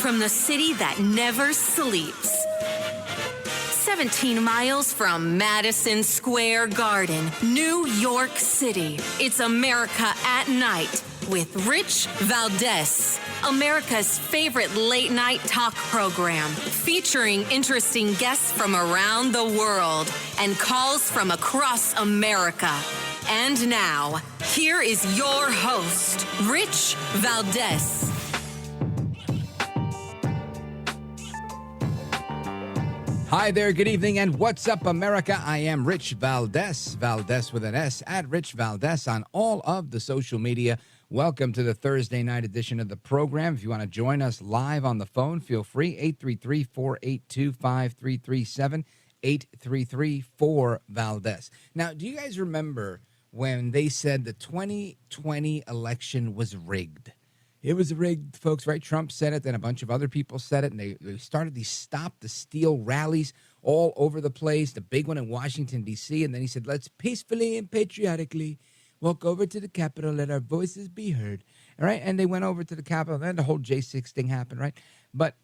from the city that never sleeps. 17 miles from Madison Square Garden, New York City. It's America at Night with Rich Valdez. America's favorite late-night talk program, featuring interesting guests from around the world and calls from across America. And now, here is your host, Rich Valdez. Hi there, good evening, and what's up, America? I am Rich Valdez, Valdez with an S, at Rich Valdez on all of the social media. Welcome to the Thursday night edition of the program. If you want to join us live on the phone, feel free, 833-482-5337, 833-4-VALDEZ. Now, do you guys remember when they said the 2020 election was rigged? It was rigged, folks, right? Trump said it, then a bunch of other people said it, and they started these Stop the Steal rallies all over the place, the big one in Washington, D.C., and then he said, let's peacefully and patriotically walk over to the Capitol, let our voices be heard, all right? And they went over to the Capitol, and then the whole J6 thing happened, right? But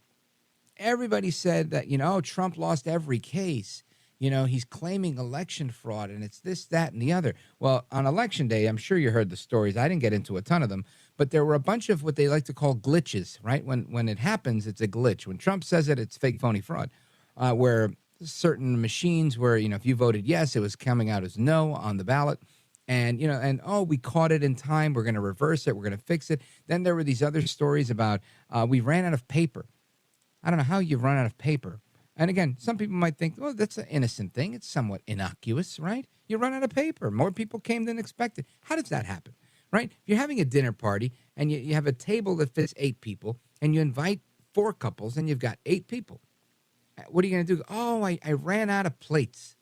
everybody said that, Trump lost every case. He's claiming election fraud, and it's this, that, and the other. Well, on Election Day, I'm sure you heard the stories. I didn't get into a ton of them, but there were a bunch of what they like to call glitches, right? When it happens, it's a glitch. When Trump says it, it's fake, phony fraud, where certain machines where, if you voted yes, it was coming out as no on the ballot. And, we caught it in time. We're going to reverse it. We're going to fix it. Then there were these other stories about we ran out of paper. I don't know how you run out of paper. And again, some people might think, well, that's an innocent thing. It's somewhat innocuous, right? You run out of paper. More people came than expected. How does that happen, right? If you're having a dinner party and you have a table that fits 8 people and you invite 4 couples and you've got 8 people, what are you going to do? Oh, I ran out of plates.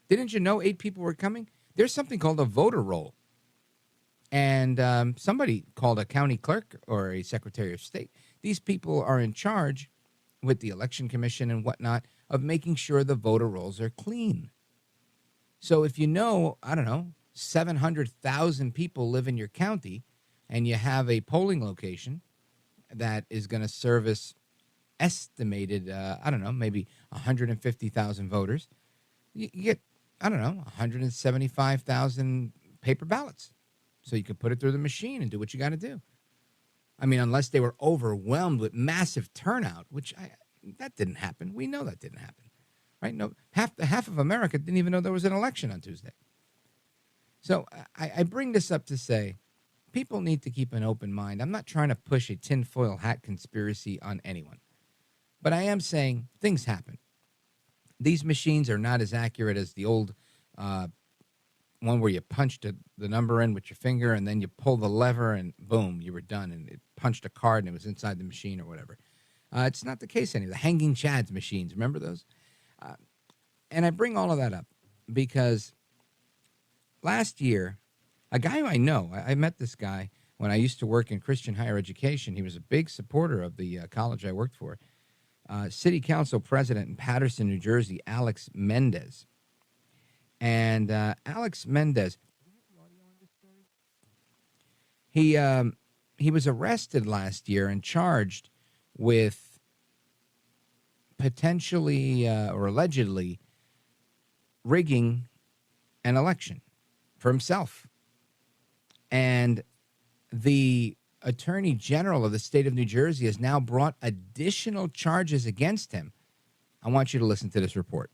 Didn't you know 8 people were coming? There's something called a voter roll. And somebody called a county clerk or a secretary of state. These people are in charge with the election commission and whatnot of making sure the voter rolls are clean. So if 700,000 people live in your county and you have a polling location that is going to service estimated, maybe 150,000 voters, you get, 175,000 paper ballots. So you can put it through the machine and do what you got to do. I mean, unless they were overwhelmed with massive turnout, which that didn't happen. We know that didn't happen, right? No, half of America didn't even know there was an election on Tuesday. So I bring this up to say people need to keep an open mind. I'm not trying to push a tinfoil hat conspiracy on anyone, but I am saying things happen. These machines are not as accurate as the old one where you punched the number in with your finger and then you pull the lever and boom, you were done. And it punched a card and it was inside the machine or whatever. It's not the case anymore. The hanging chads machines, remember those? And I bring all of that up because last year, a guy who I know, I met this guy when I used to work in Christian higher education. He was a big supporter of the college I worked for. City Council President in Paterson, New Jersey, Alex Mendez. And Alex Mendez, he was arrested last year and charged with potentially or allegedly rigging an election for himself. And the Attorney General of the state of New Jersey has now brought additional charges against him. I want you to listen to this report.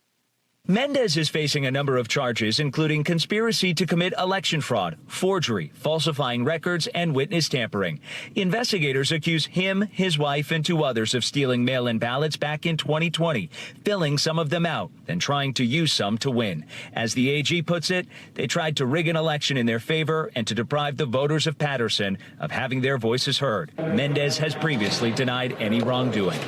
Mendez is facing a number of charges, including conspiracy to commit election fraud, forgery, falsifying records, and witness tampering. Investigators accuse him, his wife, and 2 others of stealing mail-in ballots back in 2020, filling some of them out, then trying to use some to win. As the AG puts it, they tried to rig an election in their favor and to deprive the voters of Paterson of having their voices heard. Mendez has previously denied any wrongdoing.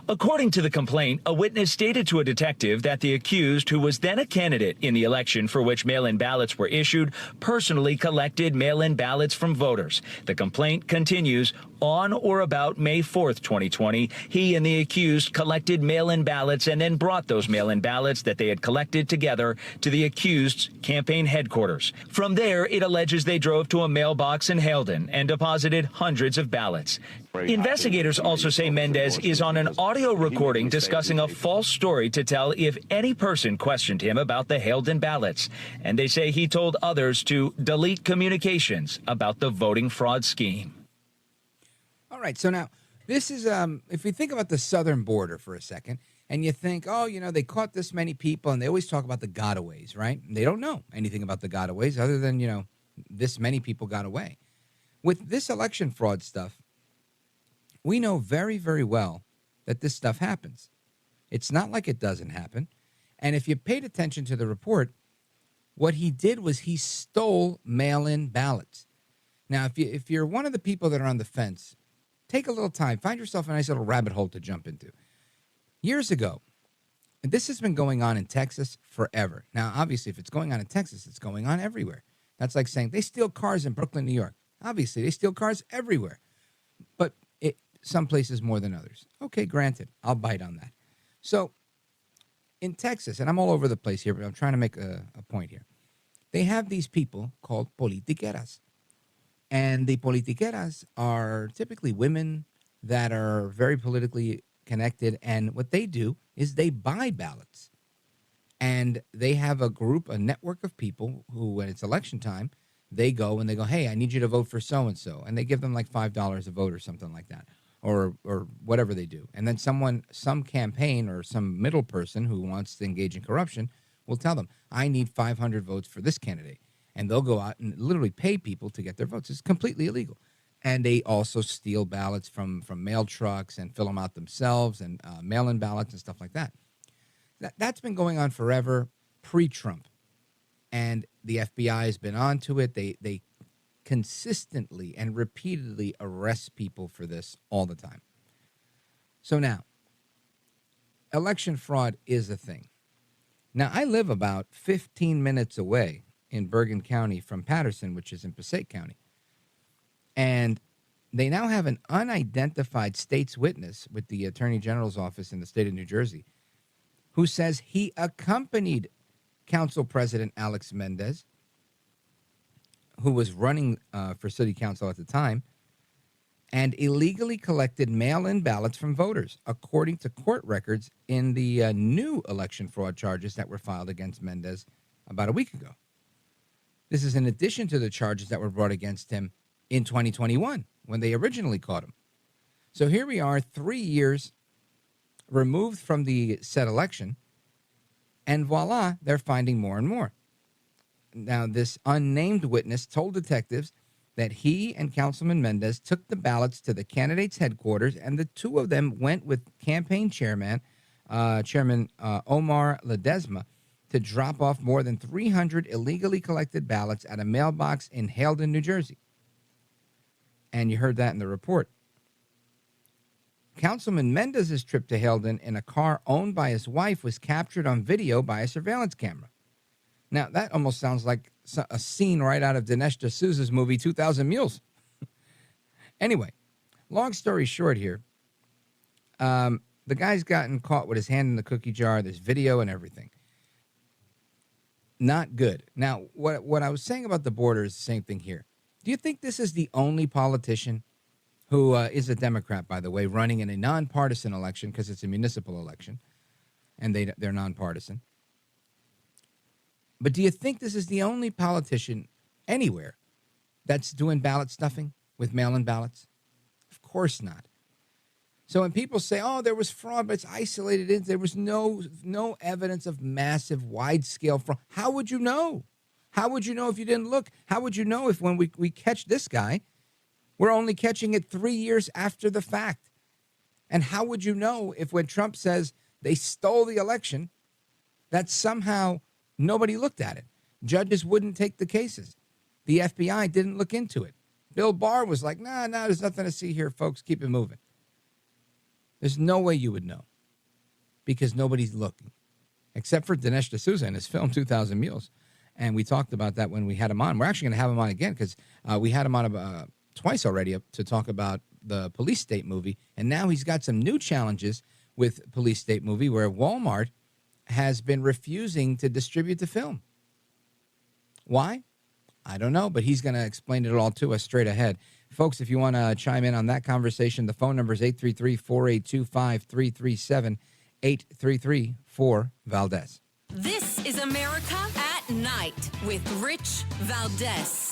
According to the complaint, a witness stated to a detective that the accused, who was then a candidate in the election for which mail-in ballots were issued, personally collected mail-in ballots from voters. The complaint continues. On or about May 4th, 2020, he and the accused collected mail-in ballots and then brought those mail-in ballots that they had collected together to the accused's campaign headquarters. From there, it alleges they drove to a mailbox in Halden and deposited hundreds of ballots. Investigators also say Mendez is on an audio recording discussing a false story to tell if any person questioned him about the Halden ballots. And they say he told others to delete communications about the voting fraud scheme. All right, so now this is, if we think about the southern border for a second, and you think, oh, you know, they caught this many people, and they always talk about the gotaways, right? And they don't know anything about the gotaways other than, you know, this many people got away. With this election fraud stuff, we know very, very well that this stuff happens. It's not like it doesn't happen. And if you paid attention to the report, what he did was he stole mail-in ballots. Now, if you're one of the people that are on the fence, take a little time. Find yourself a nice little rabbit hole to jump into. Years ago, and this has been going on in Texas forever. Now, obviously, if it's going on in Texas, it's going on everywhere. That's like saying they steal cars in Brooklyn, New York. Obviously, they steal cars everywhere. But some places more than others. Okay, granted. I'll bite on that. So, in Texas, and I'm all over the place here, but I'm trying to make a point here. They have these people called politiqueras. And the politiqueras are typically women that are very politically connected. And what they do is they buy ballots. And they have a group, a network of people who, when it's election time, they go and they go, hey, I need you to vote for so-and-so. And they give them like $5 a vote or something like that, or whatever they do. And then some campaign or some middle person who wants to engage in corruption will tell them, I need 500 votes for this candidate. And they'll go out and literally pay people to get their votes. It's completely illegal. And they also steal ballots from mail trucks and fill them out themselves and mail-in ballots and stuff like that. That's been going on forever, pre-Trump. And the FBI has been onto it. They consistently and repeatedly arrest people for this all the time. So now, election fraud is a thing. Now, I live about 15 minutes away in Bergen County from Patterson, which is in Passaic County. And they now have an unidentified state's witness with the Attorney General's office in the state of New Jersey who says he accompanied Council President Alex Mendez, who was running for city council at the time, and illegally collected mail-in ballots from voters, according to court records in the new election fraud charges that were filed against Mendez about a week ago. This is in addition to the charges that were brought against him in 2021 when they originally caught him. So here we are 3 years removed from the said election, and voila, they're finding more and more. Now, this unnamed witness told detectives that he and Councilman Mendez took the ballots to the candidate's headquarters, and the two of them went with campaign Chairman Omar Ledesma to drop off more than 300 illegally collected ballots at a mailbox in Halden, New Jersey. And you heard that in the report. Councilman Mendez's trip to Halden in a car owned by his wife was captured on video by a surveillance camera. Now, that almost sounds like a scene right out of Dinesh D'Souza's movie 2,000 Mules. Anyway, long story short here, the guy's gotten caught with his hand in the cookie jar. There's video and everything. Not good. Now, what I was saying about the border is the same thing here. Do you think this is the only politician who is a Democrat, by the way, running in a nonpartisan election, because it's a municipal election, and they're nonpartisan? But do you think this is the only politician anywhere that's doing ballot stuffing with mail-in ballots? Of course not. So when people say, oh, there was fraud, but it's isolated, there was no evidence of massive, wide-scale fraud. How would you know? How would you know if you didn't look? How would you know if when we catch this guy, we're only catching it 3 years after the fact? And how would you know if when Trump says they stole the election, that somehow nobody looked at it? Judges wouldn't take the cases. The FBI didn't look into it. Bill Barr was like, no, there's nothing to see here, folks. Keep it moving. There's no way you would know because nobody's looking, except for Dinesh D'Souza in his film 2,000 Mules. And we talked about that when we had him on. We're actually going to have him on again because we had him on twice already to talk about the Police State movie, and now he's got some new challenges with Police State movie, where Walmart has been refusing to distribute the film. Why? I don't know, but he's going to explain it all to us straight ahead. Folks, if you want to chime in on that conversation, the phone number is 833-482-5337, 833-4-VALDEZ. This is America at Night with Rich Valdez.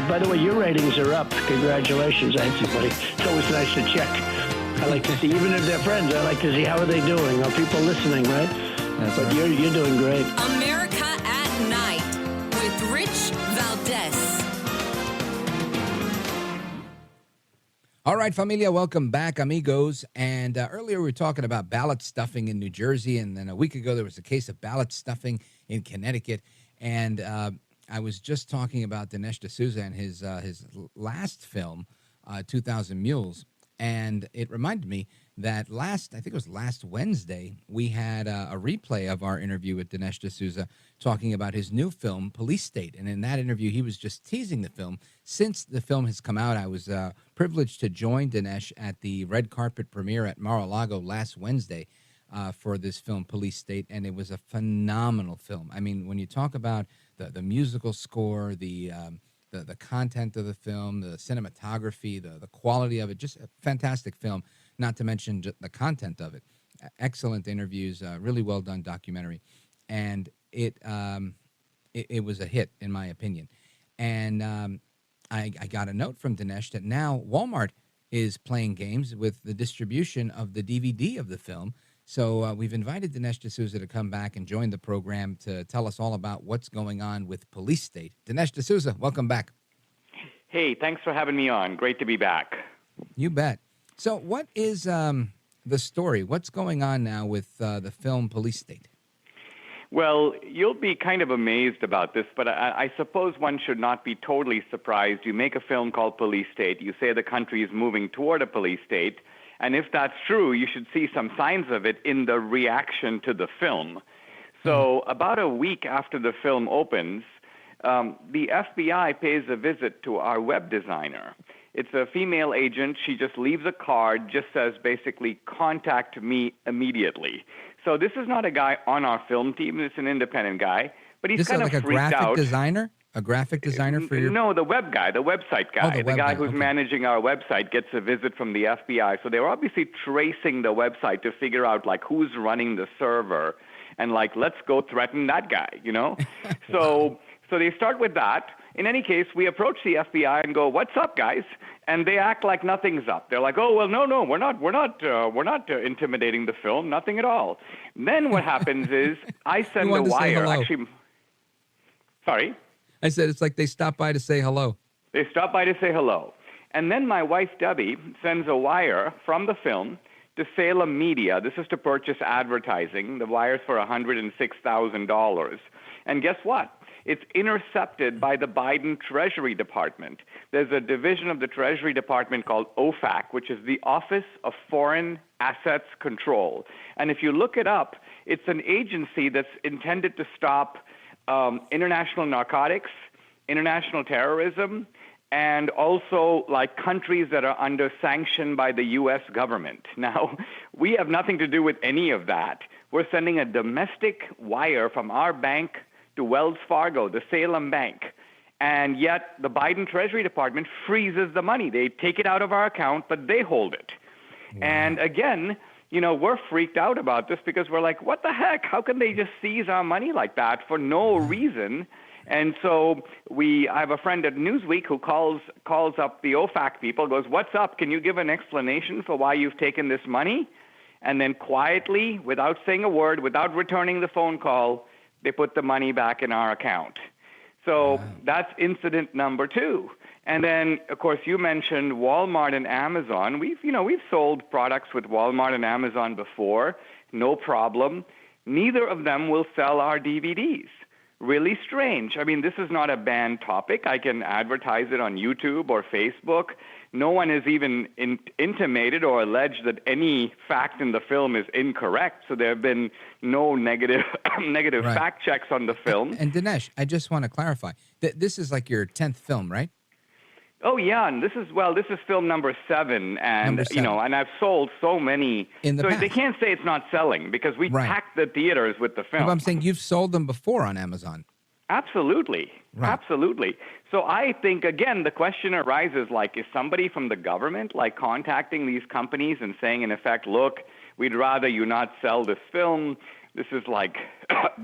By the way, your ratings are up. Congratulations, everybody. It's always nice to check. I like to see, even if they're friends, I like to see how are they doing. Are people listening, right? That's but right. You're doing great. America at Night with Rich Valdez. All right, familia, welcome back, amigos. And earlier we were talking about ballot stuffing in New Jersey, and then a week ago there was a case of ballot stuffing in Connecticut. And I was just talking about Dinesh D'Souza and his last film, 2000 Mules, and it reminded me that I think it was last Wednesday, we had a replay of our interview with Dinesh D'Souza talking about his new film, Police State. And in that interview, he was just teasing the film. Since the film has come out, I was privileged to join Dinesh at the red carpet premiere at Mar-a-Lago last Wednesday for this film, Police State, and it was a phenomenal film. I mean, when you talk about the musical score, the content of the film, the cinematography, the quality of it, just a fantastic film, not to mention the content of it. Excellent interviews, really well done documentary. And it was a hit, in my opinion. And I got a note from Dinesh that now Walmart is playing games with the distribution of the DVD of the film. So we've invited Dinesh D'Souza to come back and join the program to tell us all about what's going on with Police State. Dinesh D'Souza, welcome back. Hey, thanks for having me on. Great to be back. You bet. So what is the story? What's going on now with the film Police State? Well, you'll be kind of amazed about this, but I suppose one should not be totally surprised. You make a film called Police State. You say the country is moving toward a police state. And if that's true, you should see some signs of it in the reaction to the film. So about a week after the film opens, the FBI pays a visit to our web designer. It's a female agent. She just leaves a card, just says basically, contact me immediately. So this is not a guy on our film team. It's an independent guy. But he's kind of freaked out. This is like a graphic designer? A graphic designer for your... No, the web guy, the website guy. Oh, the guy who's okay. managing our website gets a visit from the FBI. So they were obviously tracing the website to figure out, like, who's running the server. And, like, let's go threaten that guy, you know? So they start with that. In any case, we approach the FBI and go, what's up, guys? And they act like nothing's up. They're like, oh, well, no, we're not intimidating the film, nothing at all. And then what happens is I send a wire. Actually, sorry? I said it's like they stopped by to say hello. They stop by to say hello. And then my wife, Debbie, sends a wire from the film to Salem Media. This is to purchase advertising. The wire's for $106,000. And guess what? It's intercepted by the Biden Treasury Department. There's a division of the Treasury Department called OFAC, which is the Office of Foreign Assets Control. And if you look it up, it's an agency that's intended to stop international narcotics, international terrorism, and also like countries that are under sanction by the U.S. government. Now, we have nothing to do with any of that. We're sending a domestic wire from our bank to Wells Fargo, the Salem Bank, and yet the Biden Treasury Department freezes the money. They take it out of our account, but they hold it. Wow. And again, you know, we're freaked out about this because we're like, what the heck? How can they just seize our money like that for no reason? And so I have a friend at Newsweek who calls up the OFAC people, goes, what's up? Can you give an explanation for why you've taken this money? And then quietly, without saying a word, without returning the phone call, they put the money back in our account. So that's incident number 2. And then, of course, you mentioned Walmart and Amazon. We've sold products with Walmart and Amazon before, no problem. Neither of them will sell our DVDs. Really strange. I mean, this is not a banned topic. I can advertise it on YouTube or Facebook. No one has even intimated or alleged that any fact in the film is incorrect. So there have been no negative Right. fact checks on the film. And Dinesh, I just want to clarify that this is like your 10th film, right? Oh yeah, and this is film number 7, and Number 7. and I've sold so many. In the so past. they can't say it's not selling because we Right. packed the theaters with the film. But I'm saying you've sold them before on Amazon. Absolutely. Right. Absolutely. So I think, again, the question arises, like, is somebody from the government, like, contacting these companies and saying, in effect, look, we'd rather you not sell this film. This is, like,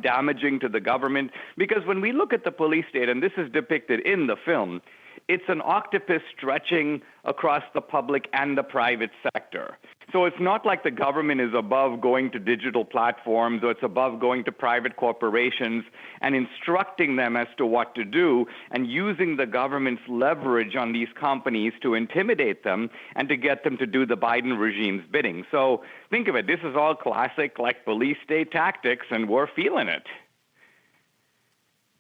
damaging to the government. Because when we look at the police state, and this is depicted in the film, it's an octopus stretching across the public and the private sector. So it's not like the government is above going to digital platforms or it's above going to private corporations and instructing them as to what to do and using the government's leverage on these companies to intimidate them and to get them to do the Biden regime's bidding. So think of it. This is all classic, like, police state tactics, and we're feeling it.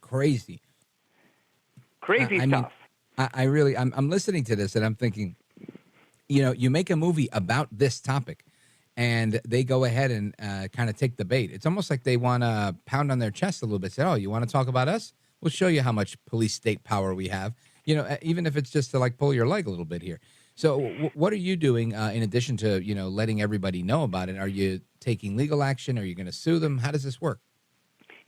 Crazy. Crazy I mean, stuff. I'm listening to this and I'm thinking, you make a movie about this topic and they go ahead and kind of take the bait. It's almost like they want to pound on their chest a little bit. Say, oh, you want to talk about us? We'll show you how much police state power we have, even if it's just to, like, pull your leg a little bit here. So what are you doing in addition to, letting everybody know about it? Are you taking legal action? Are you going to sue them? How does this work?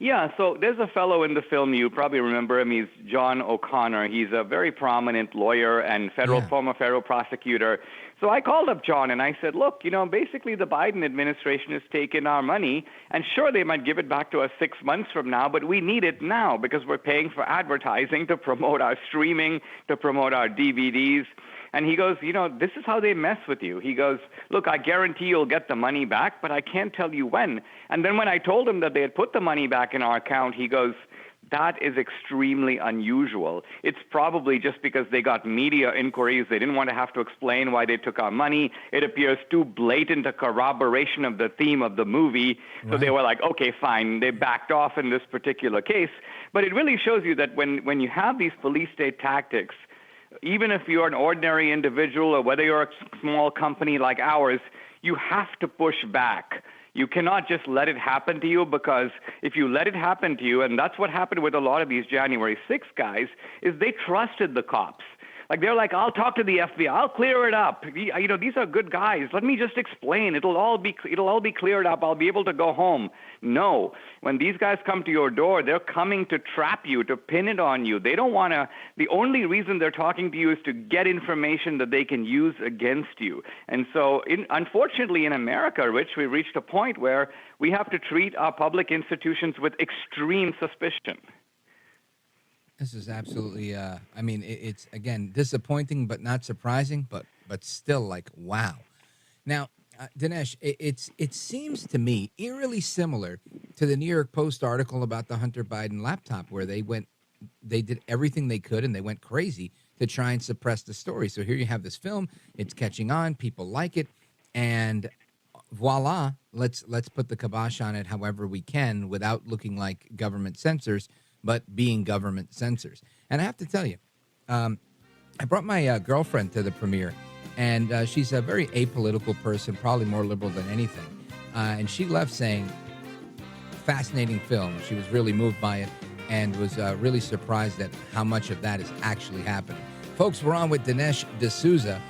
Yeah, so there's a fellow in the film, you probably remember him, he's John O'Connor. He's a very prominent lawyer and former federal prosecutor. So I called up John and I said, look, basically the Biden administration has taken our money, and sure, they might give it back to us 6 months from now, but we need it now because we're paying for advertising to promote our streaming, to promote our DVDs. And he goes, this is how they mess with you. He goes, look, I guarantee you'll get the money back, but I can't tell you when. And then when I told him that they had put the money back in our account, he goes, that is extremely unusual. It's probably just because they got media inquiries. They didn't want to have to explain why they took our money. It appears too blatant a corroboration of the theme of the movie. So they were like, okay, fine. They backed off in this particular case. But it really shows you that when you have these police state tactics, even if you're an ordinary individual or whether you're a small company like ours, you have to push back. You cannot just let it happen to you, because if you let it happen to you, and that's what happened with a lot of these January 6th guys, is they trusted the cops. Like, they're like, I'll talk to the FBI. I'll clear it up. These are good guys. Let me just explain. It'll all be cleared up. I'll be able to go home. No. When these guys come to your door, they're coming to trap you, to pin it on you. They don't want to. The only reason they're talking to you is to get information that they can use against you. And so, unfortunately, in America, Rich, we reached a point where we have to treat our public institutions with extreme suspicion. This is absolutely, it's, again, disappointing, but not surprising, but still, like, wow. Now, Dinesh, it seems to me eerily similar to the New York Post article about the Hunter Biden laptop, where they did everything they could and they went crazy to try and suppress the story. So here you have this film, it's catching on, people like it, and voila, let's put the kibosh on it however we can without looking like government censors, but being government censors. And I have to tell you, I brought my girlfriend to the premiere, and she's a very apolitical person, probably more liberal than anything. And she left saying, fascinating film. She was really moved by it and was really surprised at how much of that is actually happening. Folks, we're on with Dinesh D'Souza.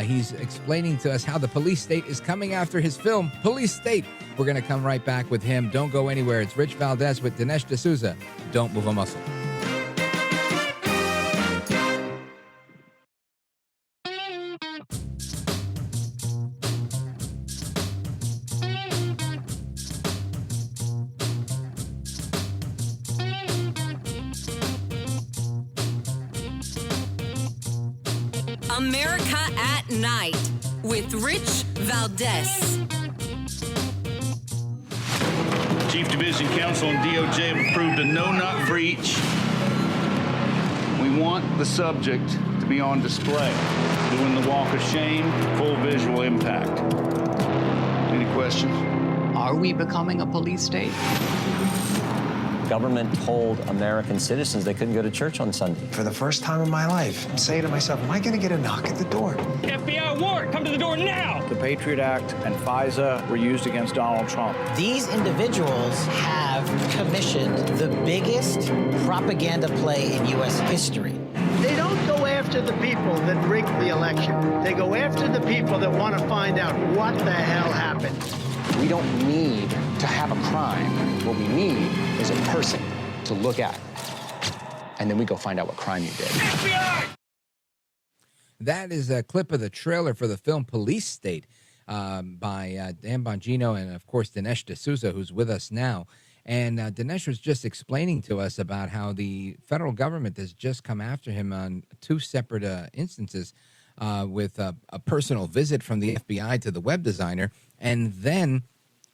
He's explaining to us how the police state is coming after his film, Police State. We're going to come right back with him. Don't go anywhere. It's Rich Valdez with Dinesh D'Souza. Don't move a muscle. America at Night with Rich Valdez. Chief Division Counsel and DOJ have approved a no-knock for each. We want the subject to be on display, doing the walk of shame, full visual impact. Any questions? Are we becoming a police state? government told American citizens they couldn't go to church on Sunday. For the first time in my life, I'm saying to myself, am I going to get a knock at the door? FBI warrant, come to the door now! The Patriot Act and FISA were used against Donald Trump. These individuals have commissioned the biggest propaganda play in U.S. history. They don't go after the people that rigged the election. They go after the people that want to find out what the hell happened. We don't need to have a crime. What we need is a person to look at. And then we go find out what crime you did. FBI! That is a clip of the trailer for the film Police State by Dan Bongino and, of course, Dinesh D'Souza, who's with us now. And Dinesh was just explaining to us about how the federal government has just come after him on two separate instances with a personal visit from the FBI to the web designer, and then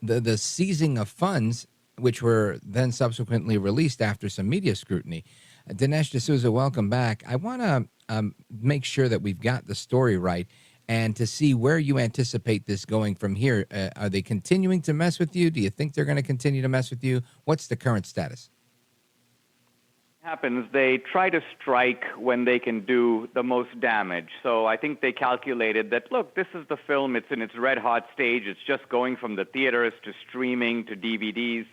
the seizing of funds, which were then subsequently released after some media scrutiny. Dinesh D'Souza, welcome back. I want to make sure that we've got the story right and to see where you anticipate this going from here. Are they continuing to mess with you? Do you think they're going to continue to mess with you? What's the current status? Happens, they try to strike when they can do the most damage. So I think they calculated that, look, this is the film. It's in its red-hot stage. It's just going from the theaters to streaming to DVDs.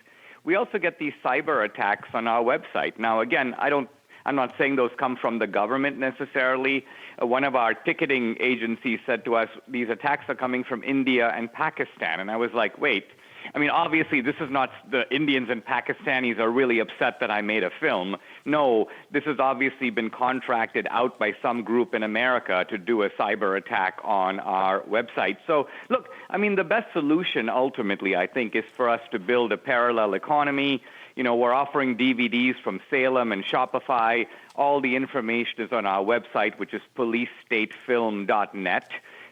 We also get these cyber attacks on our website. Now, again, I'm not saying those come from the government necessarily. One of our ticketing agencies said to us, these attacks are coming from India and Pakistan. And I was like, wait. I mean, obviously, this is not the Indians and Pakistanis are really upset that I made a film. No, this has obviously been contracted out by some group in America to do a cyber attack on our website. So, look, I mean, the best solution ultimately, I think, is for us to build a parallel economy. You know, we're offering DVDs from Salem and Shopify. All the information is on our website, which is policestatefilm.net.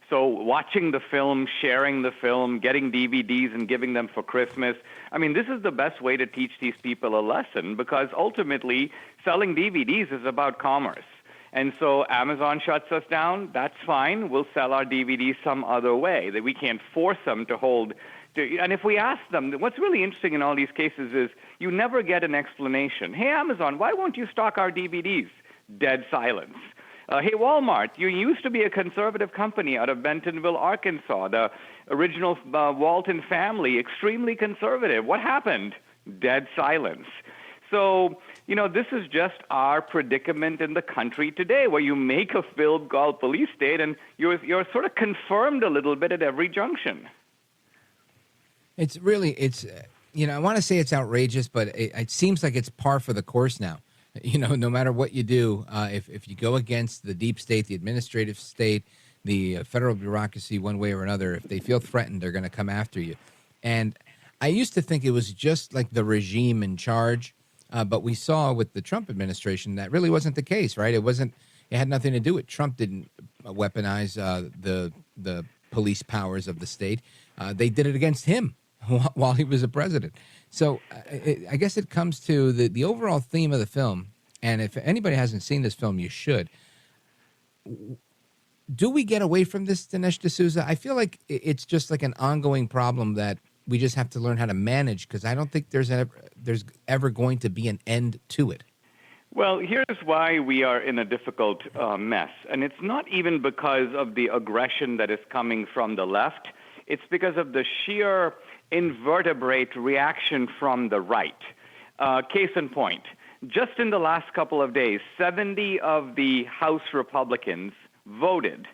So watching the film, sharing the film, getting DVDs and giving them for Christmas, I mean, this is the best way to teach these people a lesson, because ultimately selling DVDs is about commerce. And so Amazon shuts us down, that's fine. We'll sell our DVDs some other way. That we can't force them to hold. And if we ask them, what's really interesting in all these cases is you never get an explanation. Hey, Amazon, why won't you stock our DVDs? Dead silence. Hey, Walmart, you used to be a conservative company out of Bentonville, Arkansas. The original Walton family, extremely conservative. What happened? Dead silence. So, you know, this is just our predicament in the country today, where you make a film called Police State and you're sort of confirmed a little bit at every junction. It's you know, I want to say it's outrageous, but it seems like it's par for the course now. You know, no matter what you do, if you go against the deep state, the administrative state, the federal bureaucracy, one way or another, if they feel threatened, they're going to come after you. And I used to think it was just like the regime in charge, but we saw with the Trump administration that really wasn't the case, right? It had nothing to do with Trump. Didn't weaponize the police powers of the state. They did it against him while he was a president. So I guess it comes to the overall theme of the film, and if anybody hasn't seen this film, you should. Do we get away from this, Dinesh D'Souza? I feel like it's just like an ongoing problem that we just have to learn how to manage, because I don't think there's ever going to be an end to it. Well, here's why we are in a difficult mess. And it's not even because of the aggression that is coming from the left. It's because of the sheer invertebrate reaction from the right. Case in point, just in the last couple of days, 70 of the House Republicans voted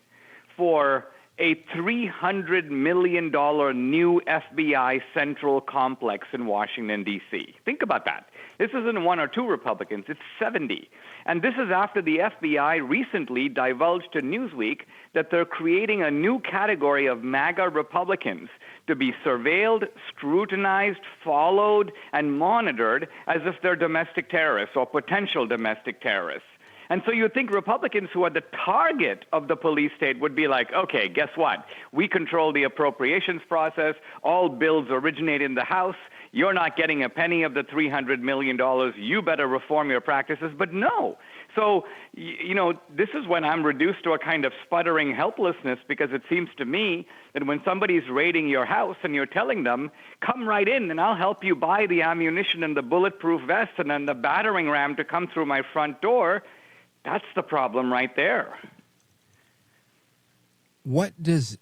for a $300 million new FBI central complex in Washington, D.C. Think about that. This isn't one or two Republicans, it's 70. And this is after the FBI recently divulged to Newsweek that they're creating a new category of MAGA Republicans to be surveilled, scrutinized, followed, and monitored as if they're domestic terrorists or potential domestic terrorists. And so you think Republicans who are the target of the police state would be like, okay, guess what? We control the appropriations process. All bills originate in the House. you're not getting a penny of the $300 million. You better reform your practices. But no. So, this is when I'm reduced to a kind of sputtering helplessness, because it seems to me that when somebody's raiding your house and you're telling them, come right in and I'll help you buy the ammunition and the bulletproof vest and then the battering ram to come through my front door, that's the problem right there. What does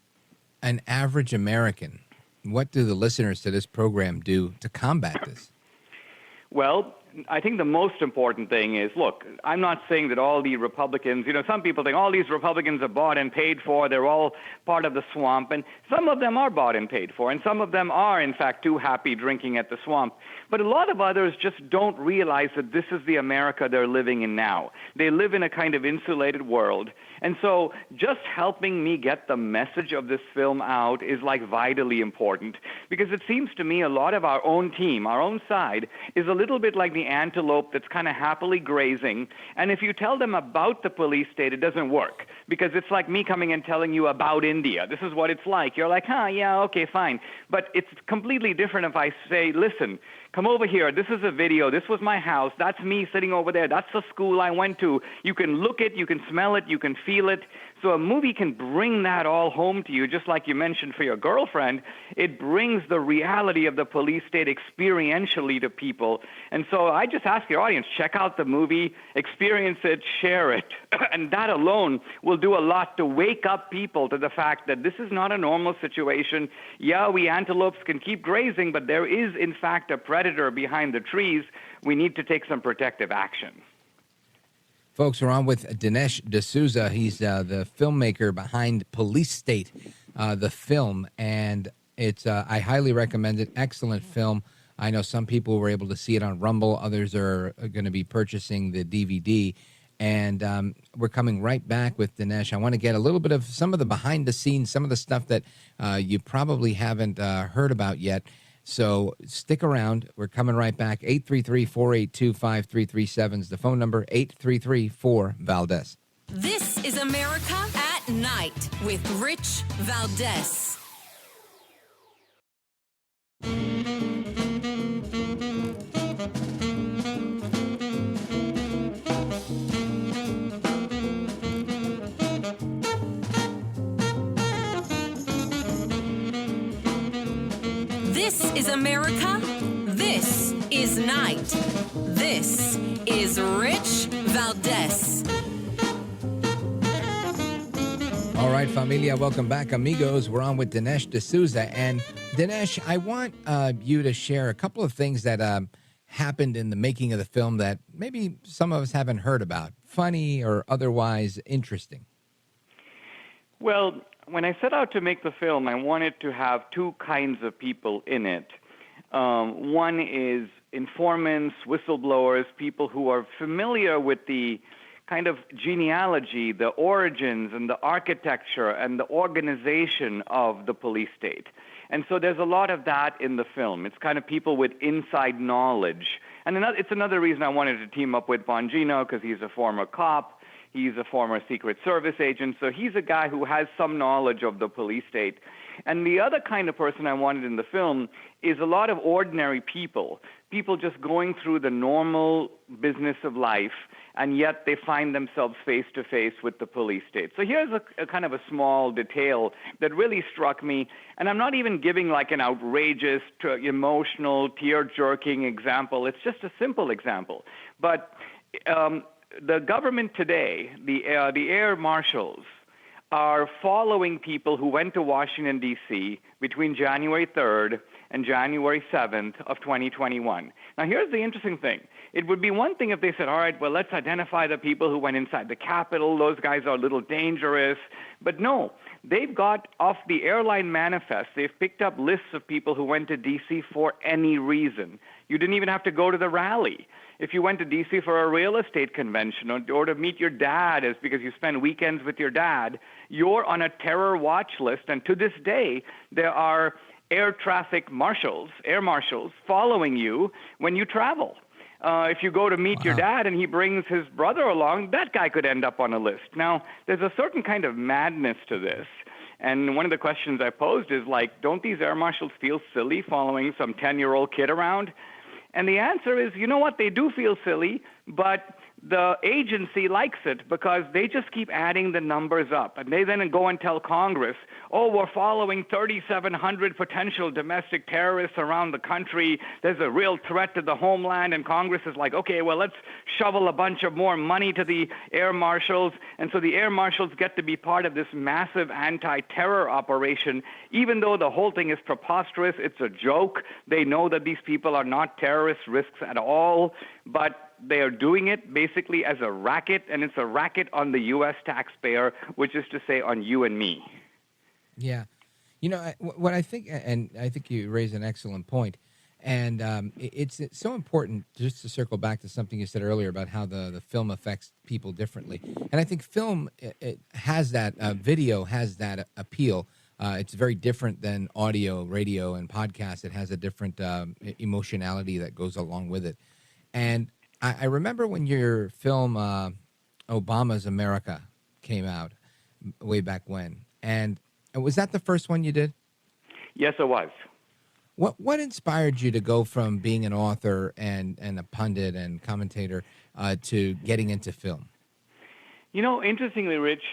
an average American, what do the listeners to this program do to combat this? Well, I think the most important thing is, look, I'm not saying that all the Republicans, some people think all these Republicans are bought and paid for, they're all part of the swamp, and some of them are bought and paid for, and some of them are, in fact, too happy drinking at the swamp. But a lot of others just don't realize that this is the America they're living in now. They live in a kind of insulated world. And so just helping me get the message of this film out is like vitally important, because it seems to me a lot of our own team, our own side, is a little bit like the antelope that's kind of happily grazing. And if you tell them about the police state, it doesn't work, because it's like me coming and telling you about India. This is what it's like. You're like, yeah, okay, fine. But it's completely different if I say, listen, come over here. This is a video. This was my house. That's me sitting over there. That's the school I went to. You can look it. You can smell it. You can feel it. So a movie can bring that all home to you, just like you mentioned for your girlfriend. It brings the reality of the police state experientially to people. And so I just ask your audience, check out the movie, experience it, share it. And that alone will do a lot to wake up people to the fact that this is not a normal situation. Yeah, we antelopes can keep grazing, but there is, in fact, a predator behind the trees. We need to take some protective action. Folks, we're on with Dinesh D'Souza. He's the filmmaker behind Police State, the film, and it's I highly recommend it. Excellent film. I know some people were able to see it on Rumble. Others are going to be purchasing the DVD. And we're coming right back with Dinesh. I want to get a little bit of some of the behind the scenes, some of the stuff that you probably haven't heard about yet. So stick around. We're coming right back. 833-482-5337 is the phone number, 833-4-VALDEZ. This is America at Night with Rich Valdez. This is America. This is Night. This is Rich Valdez. All right, familia, welcome back, amigos. We're on with Dinesh D'Souza. And Dinesh, I want you to share a couple of things that happened in the making of the film that maybe some of us haven't heard about, funny or otherwise interesting. Well, when I set out to make the film, I wanted to have two kinds of people in it. One is informants, whistleblowers, people who are familiar with the kind of genealogy, the origins and the architecture and the organization of the police state. And so there's a lot of that in the film. It's kind of people with inside knowledge. And it's another reason I wanted to team up with Bongino, because he's a former cop. He's a former Secret Service agent, so he's a guy who has some knowledge of the police state. And the other kind of person I wanted in the film is a lot of ordinary people just going through the normal business of life, and yet they find themselves face to face with the police state. So here's a kind of a small detail that really struck me, and I'm not even giving like an outrageous, emotional, tear-jerking example. It's just a simple example. But the government today, the air marshals, are following people who went to Washington, D.C. between January 3rd and January 7th of 2021. Now, here's the interesting thing. It would be one thing if they said, all right, well, let's identify the people who went inside the Capitol. Those guys are a little dangerous. But no, they've got off the airline manifest, they've picked up lists of people who went to D.C. for any reason. You didn't even have to go to the rally. If you went to D.C. for a real estate convention or to meet your dad, is because you spend weekends with your dad, you're on a terror watch list. And to this day, there are air traffic marshals, air marshals, following you when you travel. If you go to meet your dad and he brings his brother along, that guy could end up on a list. Now, there's a certain kind of madness to this. And one of the questions I posed is like, don't these air marshals feel silly following some 10-year-old kid around? And the answer is, you know what, they do feel silly, but the agency likes it because they just keep adding the numbers up. And they then go and tell Congress, oh, we're following 3,700 potential domestic terrorists around the country. There's a real threat to the homeland. And Congress is like, okay, well, let's shovel a bunch of more money to the air marshals. And so the air marshals get to be part of this massive anti-terror operation. Even though the whole thing is preposterous, it's a joke. They know that these people are not terrorist risks at all, but they are doing it basically as a racket, and it's a racket on the U.S. taxpayer, which is to say on you and me. Yeah. You know, what I think, and I think you raise an excellent point, and it's so important just to circle back to something you said earlier about how the film affects people differently. And I think film it has that, video has that appeal. It's very different than audio, radio, and podcast. It has a different emotionality that goes along with it. And I remember when your film Obama's America came out way back when. And was that the first one you did? Yes, it was. What inspired you to go from being an author and a pundit and commentator to getting into film? You know, interestingly, Rich,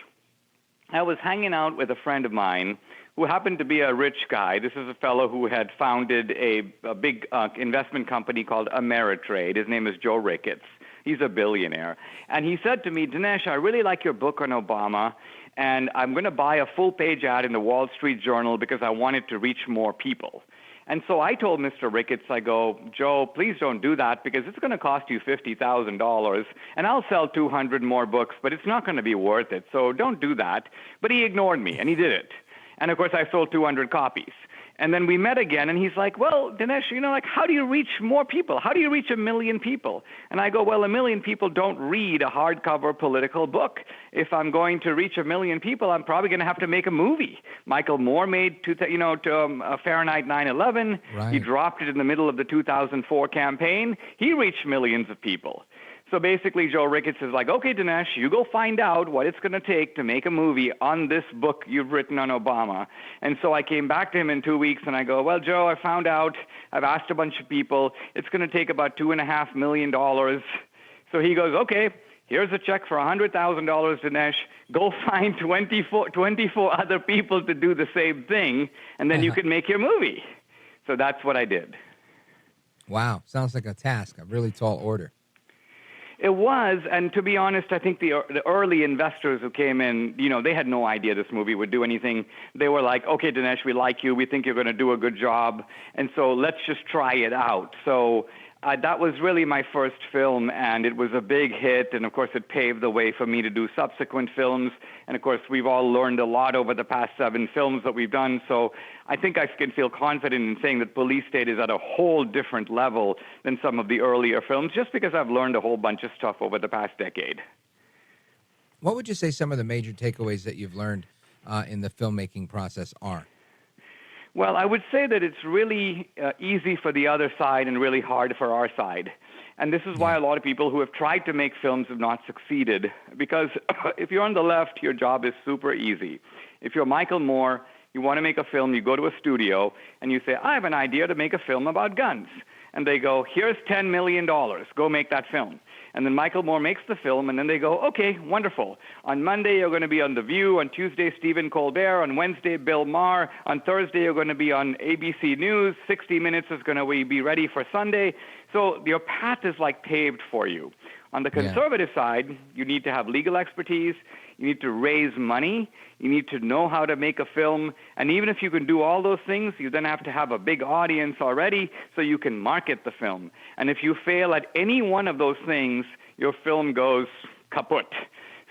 I was hanging out with a friend of mine who happened to be a rich guy. This is a fellow who had founded a big investment company called Ameritrade. His name is Joe Ricketts. He's a billionaire. And he said to me, Dinesh, I really like your book on Obama, and I'm going to buy a full-page ad in the Wall Street Journal because I want it to reach more people. And so I told Mr. Ricketts, I go, Joe, please don't do that because it's going to cost you $50,000, and I'll sell 200 more books, but it's not going to be worth it, so don't do that. But he ignored me, and he did it. And, of course, I sold 200 copies. And then we met again, and he's like, well, Dinesh, you know, like, how do you reach more people? How do you reach 1 million people? And I go, well, 1 million people don't read a hardcover political book. If I'm going to reach 1 million people, I'm probably going to have to make a movie. Michael Moore made, Fahrenheit 9/11. Right. He dropped it in the middle of the 2004 campaign. He reached millions of people. So basically, Joe Ricketts is like, okay, Dinesh, you go find out what it's going to take to make a movie on this book you've written on Obama. And so I came back to him in 2 weeks, and I go, well, Joe, I found out. I've asked a bunch of people. It's going to take about $2.5 million. So he goes, okay, here's a check for $100,000, Dinesh. Go find 24 other people to do the same thing, and then you can make your movie. So that's what I did. Wow. Sounds like a task, a really tall order. It was, and to be honest, I think the early investors who came in, you know, they had no idea this movie would do anything. They were like, okay, Dinesh, we like you. We think you're going to do a good job. And so let's just try it out. So that was really my first film, and it was a big hit. And, of course, it paved the way for me to do subsequent films. And, of course, we've all learned a lot over the past 7 films that we've done. So I think I can feel confident in saying that Police State is at a whole different level than some of the earlier films, just because I've learned a whole bunch of stuff over the past decade. What would you say some of the major takeaways that you've learned in the filmmaking process are? Well, I would say that it's really easy for the other side and really hard for our side. And this is why a lot of people who have tried to make films have not succeeded. Because if you're on the left, your job is super easy. If you're Michael Moore, you want to make a film, you go to a studio, and you say, I have an idea to make a film about guns. And they go, here's $10 million. Go make that film. And then Michael Moore makes the film, and then they go, okay, wonderful. On Monday, you're going to be on The View. On Tuesday, Stephen Colbert. On Wednesday, Bill Maher. On Thursday, you're going to be on ABC News. 60 Minutes is going to be ready for Sunday. So your path is like paved for you. On the conservative side, you need to have legal expertise. You need to raise money. You need to know how to make a film. And even if you can do all those things, you then have to have a big audience already so you can market the film. And if you fail at any one of those things, your film goes kaput.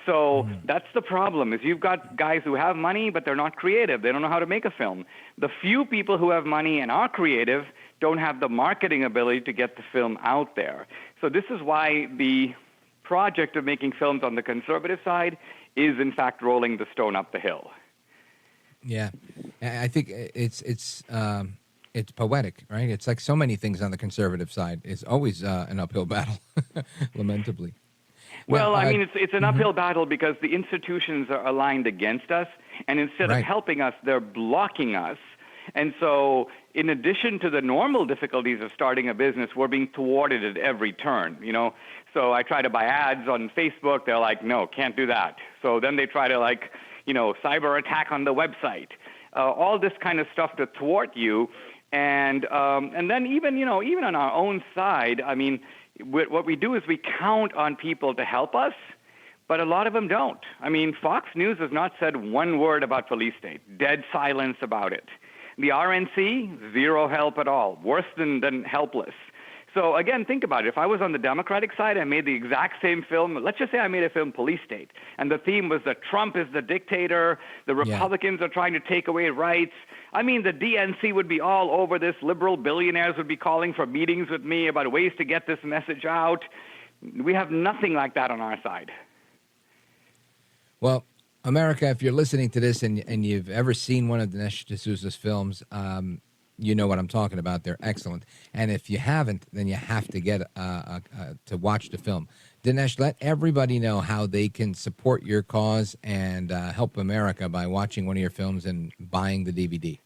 So that's the problem, is you've got guys who have money, but they're not creative. They don't know how to make a film. The few people who have money and are creative don't have the marketing ability to get the film out there. So this is why the project of making films on the conservative side is, in fact, rolling the stone up the hill. Yeah, I think it's poetic, right? It's like so many things on the conservative side. It's always an uphill battle, lamentably. Well, I mean, it's an uphill battle because the institutions are aligned against us, and instead of helping us, they're blocking us. And so in addition to the normal difficulties of starting a business, we're being thwarted at every turn, you know. So I try to buy ads on Facebook. They're like, no, can't do that. So then they try to, like, you know, cyber attack on the website. All this kind of stuff to thwart you. And then even, you know, even on our own side, I mean, what we do is we count on people to help us, but a lot of them don't. I mean, Fox News has not said one word about police state, dead silence about it. The RNC, zero help at all, worse than helpless. So again, think about it. If I was on the Democratic side, I made the exact same film. Let's just say I made a film, Police State, and the theme was that Trump is the dictator, the Republicans are trying to take away rights. I mean, the DNC would be all over this. Liberal billionaires would be calling for meetings with me about ways to get this message out. We have nothing like that on our side. Well, America, if you're listening to this and you've ever seen one of Dinesh D'Souza's films, you know what I'm talking about. They're excellent. And if you haven't, then you have to get to watch the film. Dinesh, let everybody know how they can support your cause and help America by watching one of your films and buying the DVD.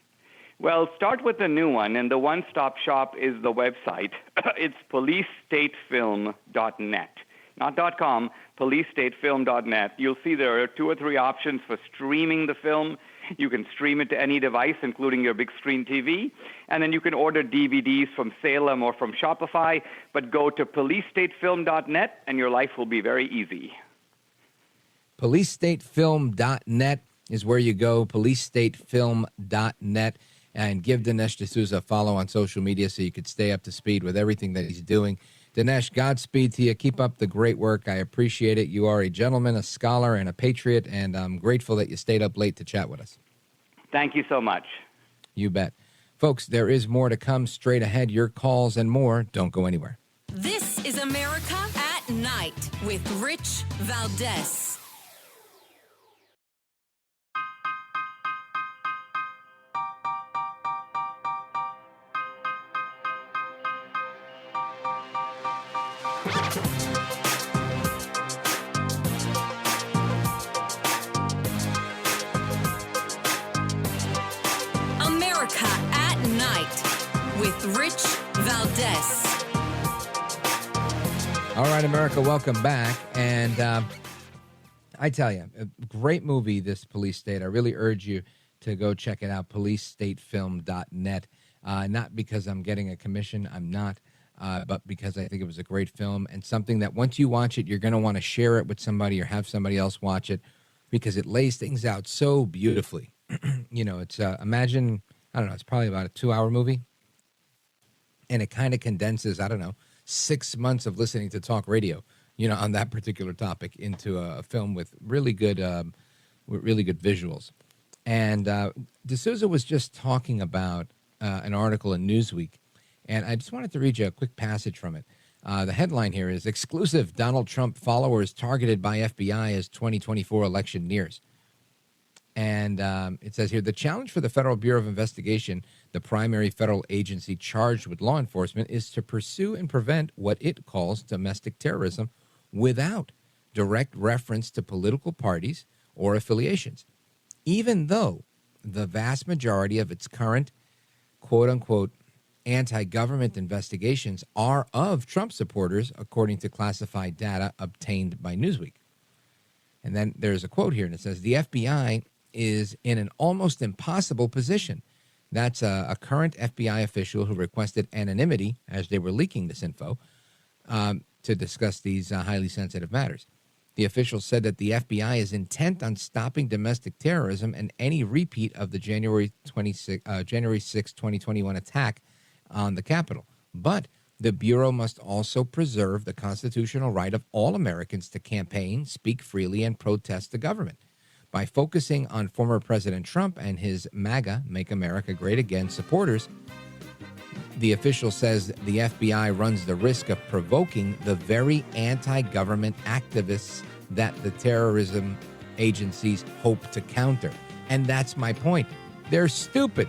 Well, start with the new one, and the one-stop shop is the website. It's policestatefilm.net. Not .com, policestatefilm.net. You'll see there are 2 or 3 options for streaming the film. You can stream it to any device, including your big screen TV. And then you can order DVDs from Salem or from Shopify. But go to policestatefilm.net, and your life will be very easy. Policestatefilm.net is where you go, policestatefilm.net. And give Dinesh D'Souza a follow on social media so you could stay up to speed with everything that he's doing. Dinesh, Godspeed to you. Keep up the great work. I appreciate it. You are a gentleman, a scholar, and a patriot, and I'm grateful that you stayed up late to chat with us. Thank you so much. You bet. Folks, there is more to come straight ahead. Your calls and more. Don't go anywhere. This is America at Night with Rich Valdez. America at Night with Rich Valdez. All right, America, welcome back. And I tell you, a great movie, this Police State. I really urge you to go check it out, policestatefilm.net. Not because I'm getting a commission, I'm not. But because I think it was a great film and something that once you watch it, you're going to want to share it with somebody or have somebody else watch it because it lays things out so beautifully. You know, it's imagine, I don't know, it's probably about a 2-hour movie. And it kind of condenses, I don't know, 6 months of listening to talk radio, you know, on that particular topic into a film with really good visuals. And D'Souza was just talking about an article in Newsweek. And I just wanted to read you a quick passage from it. The headline here is, Exclusive Donald Trump Followers Targeted by FBI as 2024 Election Nears. And it says here, the challenge for the Federal Bureau of Investigation, the primary federal agency charged with law enforcement, is to pursue and prevent what it calls domestic terrorism without direct reference to political parties or affiliations, even though the vast majority of its current, quote-unquote, anti-government investigations are of Trump supporters, according to classified data obtained by Newsweek. And then there's a quote here, and it says, the FBI is in an almost impossible position. That's a current FBI official who requested anonymity as they were leaking this info to discuss these highly sensitive matters. The official said that the FBI is intent on stopping domestic terrorism and any repeat of the January 6, 2021 attack on the Capitol. But the Bureau must also preserve the constitutional right of all Americans to campaign, speak freely, and protest the government. By focusing on former President Trump and his MAGA, Make America Great Again, supporters, the official says the FBI runs the risk of provoking the very anti-government activists that the terrorism agencies hope to counter. And that's my point. They're stupid.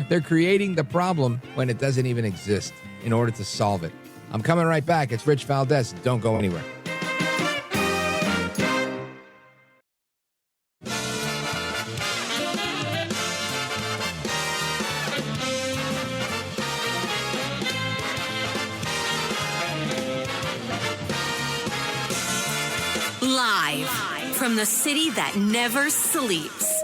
They're creating the problem when it doesn't even exist in order to solve it. I'm coming right back. It's Rich Valdez. Don't go anywhere. Live from the city that never sleeps.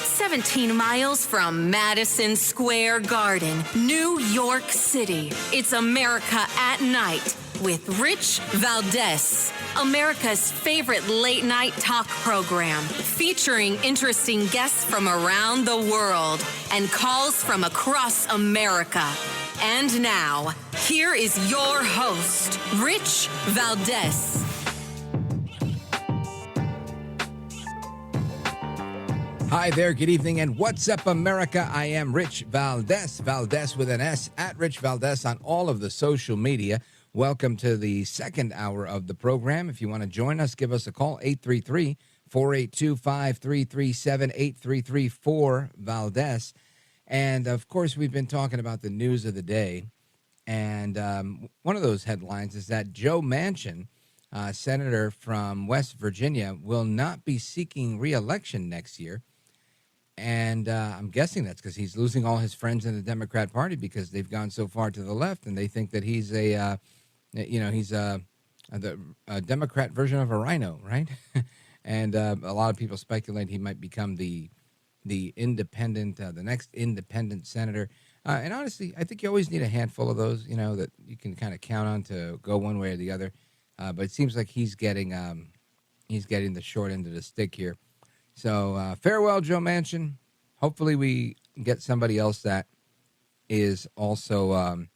17 miles from Madison Square Garden, New York City. It's America at Night with Rich Valdez, America's favorite late night talk program, featuring interesting guests from around the world and calls from across America. And now, here is your host, Rich Valdez. Hi there, good evening, and what's up, America? I am Rich Valdez, Valdez with an S, at Rich Valdez on all of the social media. Welcome to the second hour of the program. If you want to join us, give us a call, 833-482-5337, 833-4-Valdez. And, of course, we've been talking about the news of the day. And one of those headlines is that Joe Manchin, senator from West Virginia, will not be seeking re-election next year. And I'm guessing that's because he's losing all his friends in the Democrat Party because they've gone so far to the left, and they think that he's a Democrat version of a rhino, right? And a lot of people speculate he might become the independent, the next independent senator. And honestly, I think you always need a handful of those, that you can kind of count on to go one way or the other. But it seems like he's getting the short end of the stick here. So farewell, Joe Manchin. Hopefully we get somebody else that is also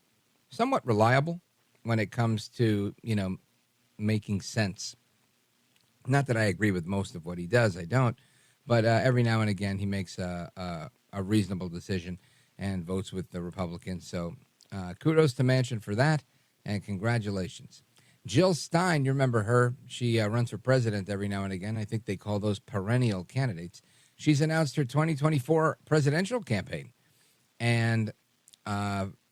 somewhat reliable when it comes to, making sense. Not that I agree with most of what he does. I don't. But every now and again, he makes a reasonable decision and votes with the Republicans. So kudos to Manchin for that, and congratulations. Jill Stein, you remember her. She runs for president every now and again. I think they call those perennial candidates. She's announced her 2024 presidential campaign. And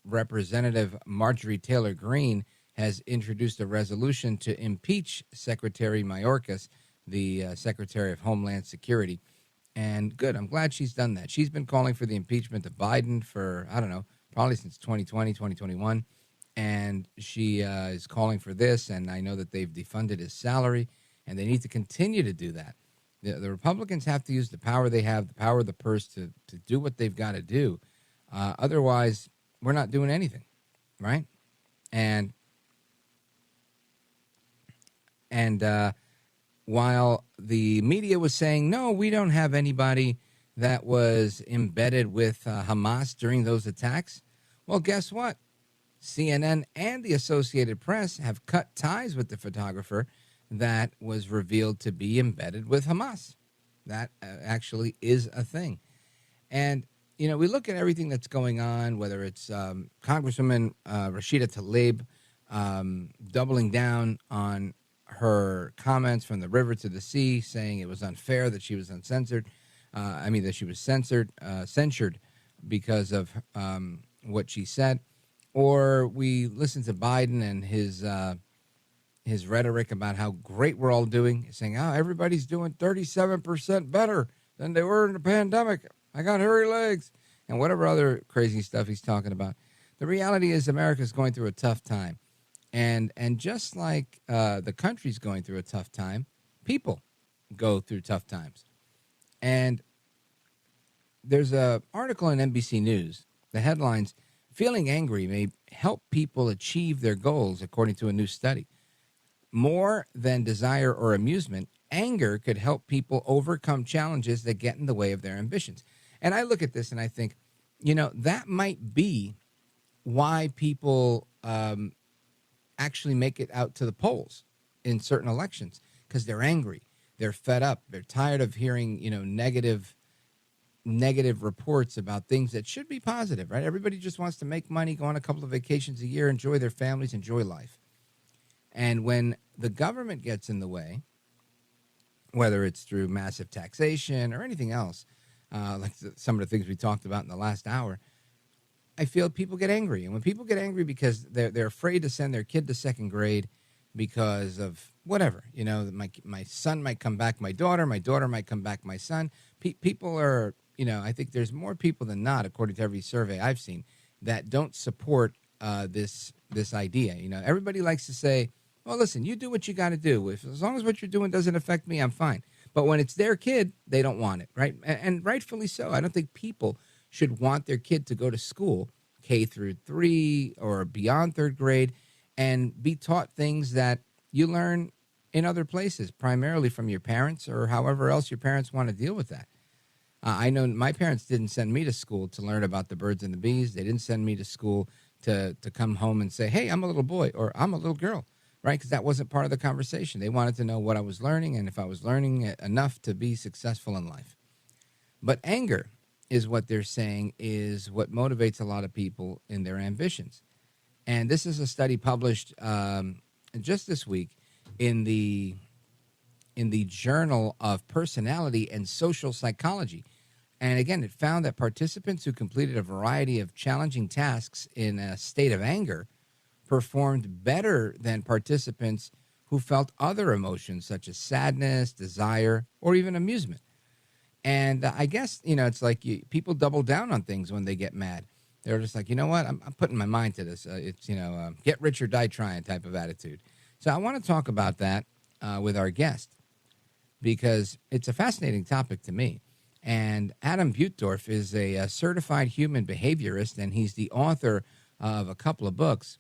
Representative Marjorie Taylor Greene has introduced a resolution to impeach Secretary Mayorkas, the Secretary of Homeland Security. And good, I'm glad she's done that. She's been calling for the impeachment of Biden for, I don't know, probably since 2020, 2021. And she is calling for this, and I know that they've defunded his salary, and they need to continue to do that. The Republicans have to use the power they have, the power of the purse, to do what they've got to do. Otherwise, we're not doing anything, right? And while the media was saying, no, we don't have anybody that was embedded with Hamas during those attacks, well, guess what? CNN and the Associated Press have cut ties with the photographer that was revealed to be embedded with Hamas. That actually is a thing. And, we look at everything that's going on, whether it's Congresswoman Rashida Tlaib doubling down on her comments from the river to the sea, saying it was unfair that she was censored because of what she said. Or we listen to Biden and his rhetoric about how great we're all doing, saying, everybody's doing 37% better than they were in the pandemic. I got hairy legs, and whatever other crazy stuff he's talking about. The reality is America's going through a tough time. And just like the country's going through a tough time, people go through tough times. And there's an article in NBC News. The headline's, "Feeling angry may help people achieve their goals," according to a new study. More than desire or amusement, anger could help people overcome challenges that get in the way of their ambitions. And I look at this and I think, that might be why people actually make it out to the polls in certain elections, because they're angry, they're fed up, they're tired of hearing, negative reports about things that should be positive, right? Everybody just wants to make money, go on a couple of vacations a year, enjoy their families, enjoy life. And when the government gets in the way, whether it's through massive taxation or anything else, like some of the things we talked about in the last hour, I feel people get angry. And when people get angry because they're afraid to send their kid to second grade because of whatever, my son might come back my daughter might come back my son. People are, I think there's more people than not, according to every survey I've seen, that don't support this idea. Everybody likes to say, well, listen, you do what you got to do. As long as what you're doing doesn't affect me, I'm fine. But when it's their kid, they don't want it, right? And rightfully so. I don't think people should want their kid to go to school, K through 3 or beyond 3rd grade, and be taught things that you learn in other places, primarily from your parents or however else your parents want to deal with that. I know my parents didn't send me to school to learn about the birds and the bees. They didn't send me to school to come home and say, hey, I'm a little boy or I'm a little girl, right? Because that wasn't part of the conversation. They wanted to know what I was learning and if I was learning enough to be successful in life. But anger is what they're saying is what motivates a lot of people in their ambitions. And this is a study published just this week in the Journal of Personality and Social Psychology. And again, it found that participants who completed a variety of challenging tasks in a state of anger performed better than participants who felt other emotions such as sadness, desire, or even amusement. And I guess, it's like people double down on things when they get mad. They're just like, you know what, I'm putting my mind to this. It's, get rich or die trying type of attitude. So I want to talk about that with our guest because it's a fascinating topic to me. And Adam Buttorff is a certified human behaviorist, and he's the author of a couple of books.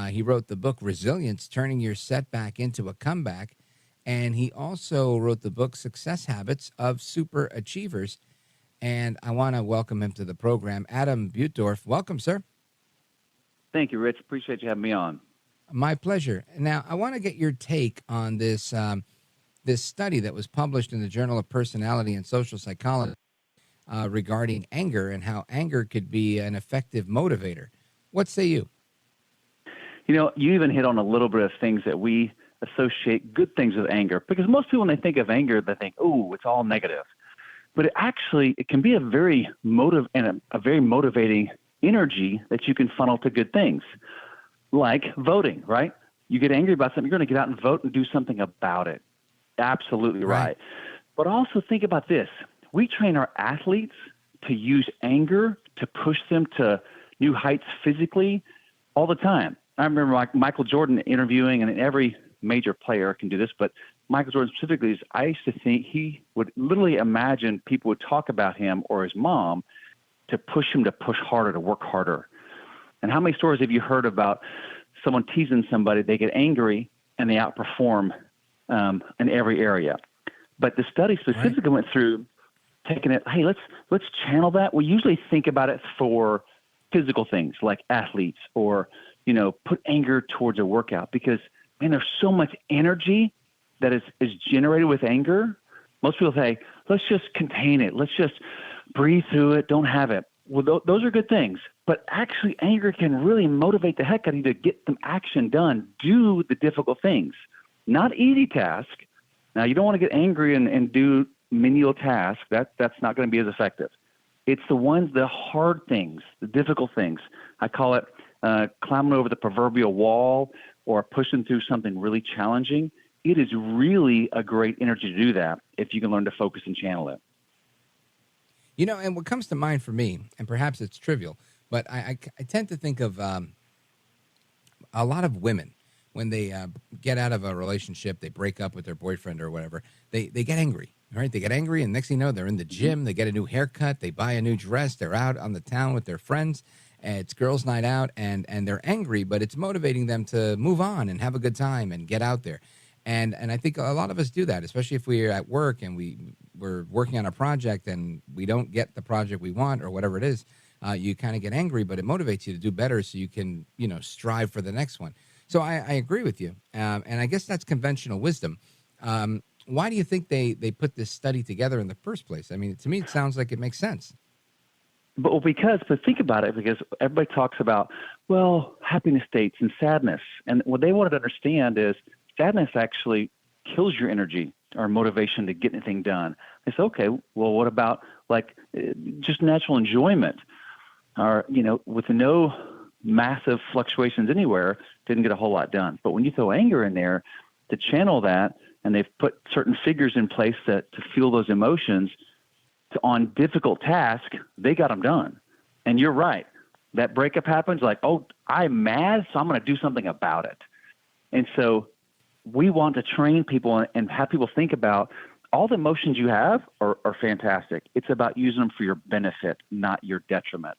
He wrote the book Resilience, Turning Your Setback into a Comeback. And he also wrote the book Success Habits of Super Achievers. And I want to welcome him to the program. Adam Buttorff, welcome, sir. Thank you, Rich. Appreciate you having me on. My pleasure. Now, I want to get your take on this this study that was published in the Journal of Personality and Social Psychology regarding anger and how anger could be an effective motivator. What say you? You even hit on a little bit of things that we associate good things with anger, because most people, when they think of anger, they think, oh, it's all negative. But it can be a very a very motivating energy that you can funnel to good things, like voting, right? You get angry about something, you're going to get out and vote and do something about it. Absolutely right. But also think about this. We train our athletes to use anger to push them to new heights physically all the time. I remember Michael Jordan interviewing, and every major player can do this, but Michael Jordan specifically, I used to think he would literally imagine people would talk about him or his mom to push him to push harder, to work harder. And how many stories have you heard about someone teasing somebody, they get angry, and they outperform in every area? But the study specifically went through taking it, hey, let's channel that. We usually think about it for physical things like athletes or, put anger towards a workout because, man, there's so much energy that is generated with anger. Most people say, let's just contain it. Let's just breathe through it. Don't have it. Well, those are good things. But actually, anger can really motivate the heck out of you to get some action done. Do the difficult things. Not easy task. Now, you don't want to get angry and do menial tasks. That's not going to be as effective. It's the hard things, the difficult things. I call it climbing over the proverbial wall or pushing through something really challenging. It is really a great energy to do that if you can learn to focus and channel it. And what comes to mind for me, and perhaps it's trivial, but I tend to think of a lot of women when they get out of a relationship, they break up with their boyfriend or whatever, they get angry, right? They get angry, and next thing you know, they're in the gym, they get a new haircut, they buy a new dress, they're out on the town with their friends, it's girls' night out, and they're angry, but it's motivating them to move on and have a good time and get out there. And I think a lot of us do that, especially if we're at work and we're working on a project and we don't get the project we want or whatever it is. You kind of get angry, but it motivates you to do better so you can, strive for the next one. So I agree with you. And I guess that's conventional wisdom. Why do you think they put this study together in the first place? I mean, to me, it sounds like it makes sense. But think about it, because everybody talks about, happiness states and sadness. And what they wanted to understand is sadness actually kills your energy or motivation to get anything done. They say, okay, well, what about just natural enjoyment? Or, with no massive fluctuations anywhere, didn't get a whole lot done. But when you throw anger in there to channel that, and they've put certain figures in place to feel those emotions on difficult tasks, they got them done. And you're right. That breakup happens I'm mad, so I'm going to do something about it. And so we want to train people and have people think about all the emotions you have are fantastic. It's about using them for your benefit, not your detriment.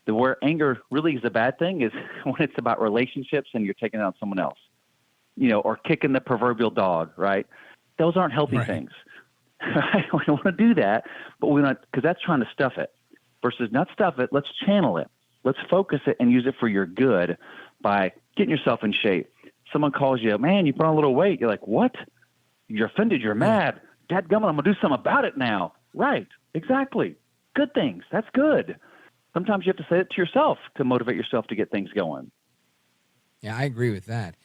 Where anger really is a bad thing is when it's about relationships and you're taking it on someone else, or kicking the proverbial dog, right? Those aren't healthy things. Right? We don't want to do that, but because that's trying to stuff it versus not stuff it. Let's channel it. Let's focus it and use it for your good by getting yourself in shape. Someone calls you, man, you put on a little weight. You're like, what? You're offended. You're mad. Dadgummit, I'm going to do something about it now. Right. Exactly. Good things. That's good. Sometimes you have to say it to yourself to motivate yourself to get things going. Yeah, I agree with that.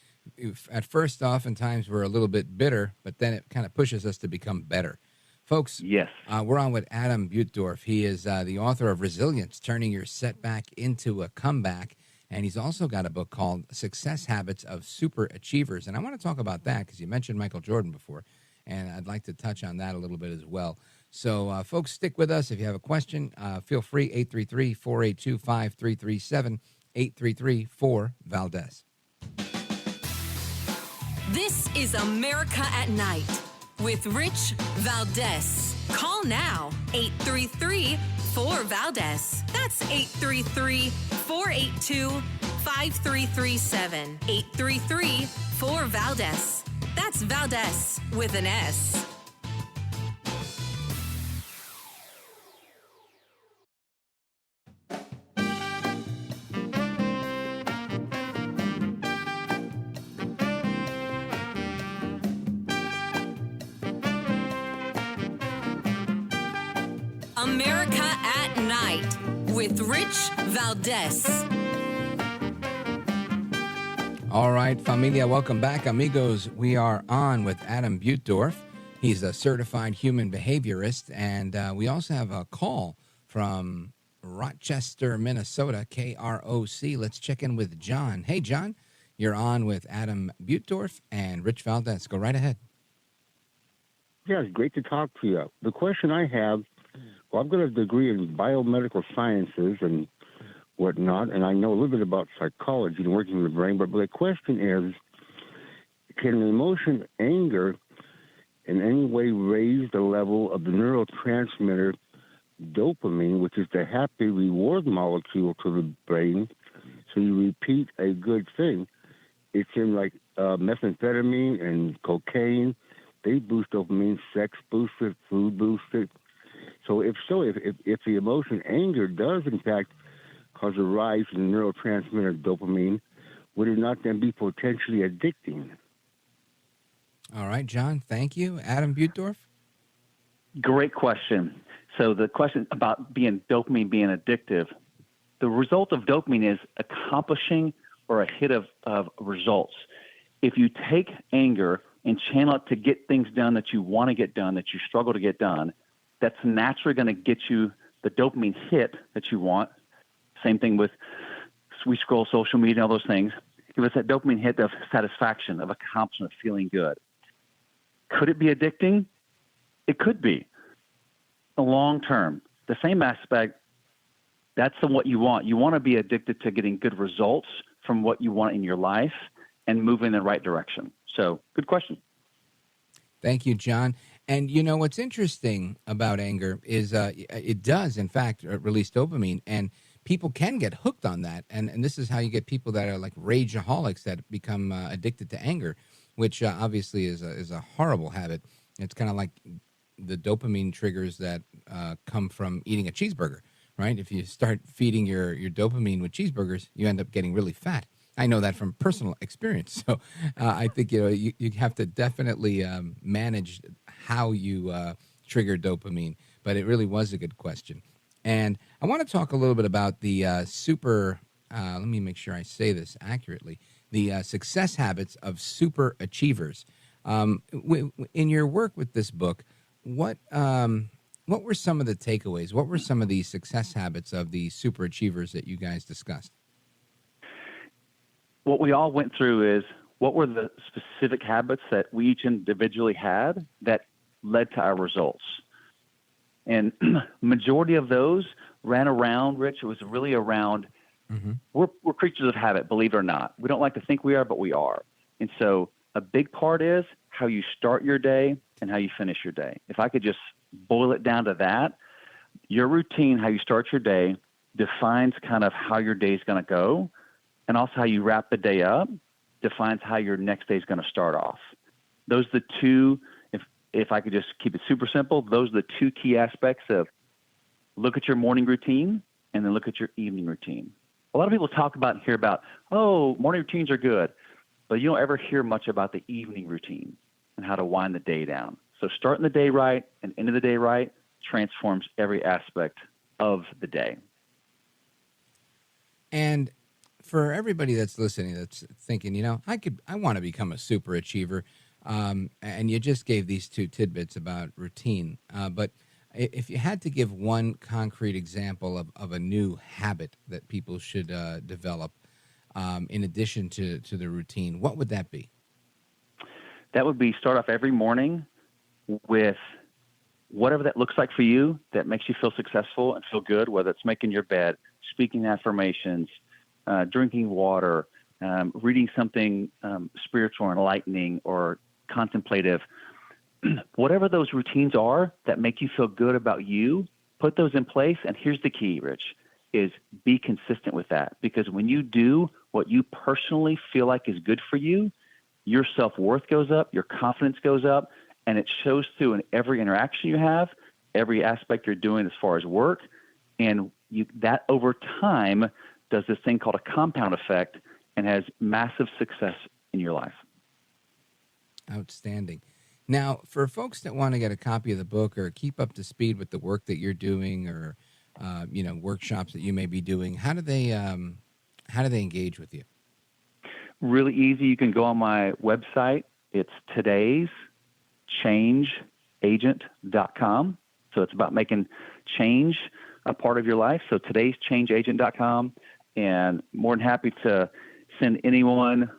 At first, oftentimes we're a little bit bitter, but then it kind of pushes us to become better. Folks, yes, we're on with Adam Buttorff. He is the author of Resilience, Turning Your Setback into a Comeback. And he's also got a book called Success Habits of Super Achievers. And I want to talk about that because you mentioned Michael Jordan before, and I'd like to touch on that a little bit as well. So, folks, stick with us. If you have a question, feel free, 833-482-5337, 833-4-VALDEZ. This is America at Night with Rich Valdez. Call now, 833-4-VALDEZ. That's 833-482-5337. 833-4-VALDEZ. That's Valdez with an S. America at Night with Rich Valdez. All right, familia, welcome back. Amigos, we are on with Adam Buttorff. He's a certified human behaviorist, and we also have a call from Rochester, Minnesota, KROC. Let's check in with John. Hey, John, you're on with Adam Buttorff and Rich Valdez. Go right ahead. Yeah, it's great to talk to you. The question I have, well, I've got a degree in biomedical sciences and whatnot, and I know a little bit about psychology and working the brain, but the question is, can the emotion anger in any way raise the level of the neurotransmitter dopamine, which is the happy reward molecule to the brain, so you repeat a good thing? It's in like methamphetamine and cocaine. They boost dopamine, sex boosts it, food boosts it. So if the emotion anger does in fact cause a rise in the neurotransmitter dopamine, would it not then be potentially addicting? All right, John, thank you. Adam Buttorff? Great question. So the question about dopamine being addictive, the result of dopamine is accomplishing or a hit of results. If you take anger and channel it to get things done that you want to get done, that you struggle to get done, that's naturally going to get you the dopamine hit that you want. Same thing with, we scroll social media and all those things. Give us that dopamine hit of satisfaction, of accomplishment, of feeling good. Could it be addicting? It could be. Long term, the same aspect, that's what you want. You want to be addicted to getting good results from what you want in your life and move in the right direction. So, good question. Thank you, John. And, you know, what's interesting about anger is it does, in fact, release dopamine, and people can get hooked on that. And this is how you get people that are like rageaholics that become addicted to anger, which obviously is a horrible habit. It's kind of like the dopamine triggers that come from eating a cheeseburger, right? If you start feeding your dopamine with cheeseburgers, you end up getting really fat. I know that from personal experience. So I think, you have to definitely manage how you trigger dopamine. But it really was a good question. And I want to talk a little bit about the let me make sure I say this accurately, the success habits of super achievers. In your work with this book, what were some of the takeaways? What were some of the success habits of the super achievers that you guys discussed? What we all went through is what were the specific habits that we each individually had that led to our results. And majority of those ran around, Rich, it was really around, we're creatures of habit, believe it or not. We don't like to think we are, but we are. And so a big part is how you start your day and how you finish your day. If I could just boil it down to that, your routine, how you start your day, defines kind of how your day is going to go, and also how you wrap the day up defines how your next day is going to start off. Those are the two, if I could just keep it super simple, those are the two key aspects of look at your morning routine and then look at your evening routine. A lot of people talk about and hear about, oh, morning routines are good, but you don't ever hear much about the evening routine and how to wind the day down. So starting the day right and ending the day right transforms every aspect of the day. And for everybody that's listening, that's thinking, I want to become a super achiever. And you just gave these two tidbits about routine. But if you had to give one concrete example of a new habit that people should develop in addition to the routine, what would that be? That would be start off every morning with whatever that looks like for you that makes you feel successful and feel good, whether it's making your bed, speaking affirmations, drinking water, reading something spiritual or enlightening or contemplative. Whatever those routines are that make you feel good about you, put those in place. And here's the key, Rich, is be consistent with that. Because when you do what you personally feel like is good for you, your self-worth goes up, your confidence goes up, and it shows through in every interaction you have, every aspect you're doing as far as work. And that over time does this thing called a compound effect and has massive success in your life. Outstanding. Now, for folks that want to get a copy of the book or keep up to speed with the work that you're doing or, workshops that you may be doing, how do they engage with you? Really easy. You can go on my website. It's todayschangeagent.com. So it's about making change a part of your life. So todayschangeagent.com, and more than happy to send anyone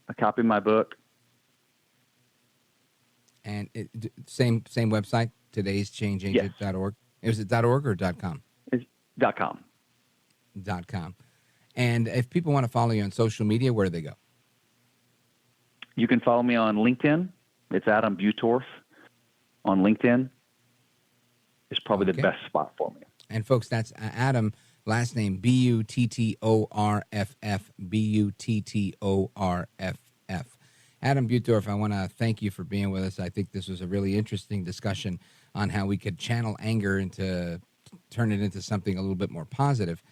a copy of my book. And same website, todayschangeagent.org. Is it .org or .com? It's .com. .com. And if people want to follow you on social media, where do they go? You can follow me on LinkedIn. It's Adam Buttorff on LinkedIn. It's probably the best spot for me. And folks, that's Adam, last name Buttorff, Buttorff. Adam Buttorff, I want to thank you for being with us. I think this was a really interesting discussion on how we could channel anger turn it into something a little bit more positive.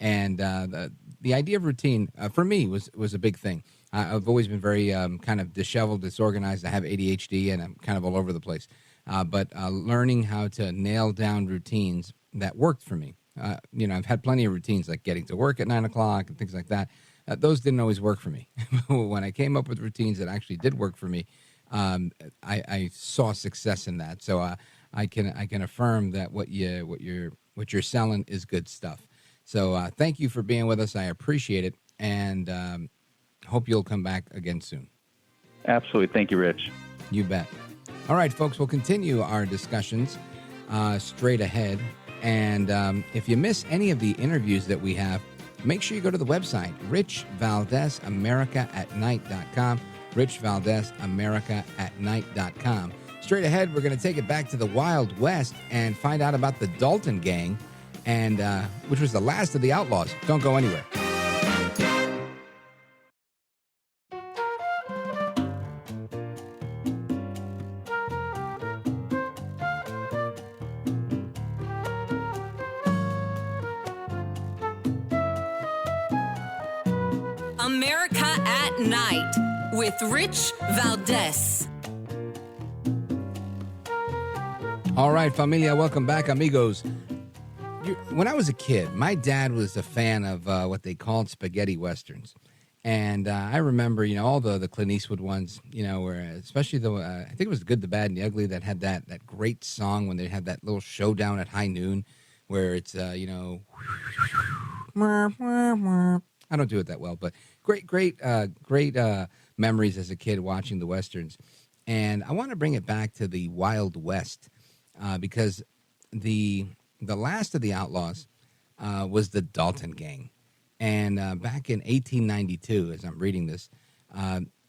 And the idea of routine, for me, was a big thing. I've always been very kind of disheveled, disorganized. I have ADHD, and I'm kind of all over the place. But learning how to nail down routines that worked for me. I've had plenty of routines, like getting to work at 9 o'clock and things like that. Those didn't always work for me. When I came up with routines that actually did work for me, I saw success in that. So I can affirm that what you're selling is good stuff. So thank you for being with us. I appreciate it, and hope you'll come back again soon. Absolutely. Thank you, Rich. You bet. All right, folks, we'll continue our discussions straight ahead. And if you miss any of the interviews that we have, make sure you go to the website, richvaldesamericaatnight.com, richvaldesamericaatnight.com. Straight ahead, we're going to take it back to the Wild West and find out about the Dalton Gang, and which was the last of the Outlaws. Don't go anywhere. America at Night with Rich Valdez. All right, familia, welcome back, amigos. When I was a kid, my dad was a fan of what they called spaghetti westerns. And I remember, all the Clint Eastwood ones, where especially I think it was The Good, the Bad, and the Ugly that had that great song when they had that little showdown at high noon where it's, I don't do it that well, but great memories as a kid watching the westerns. And I want to bring it back to the Wild West because the last of the Outlaws was the Dalton Gang. And back in 1892, as I'm reading this,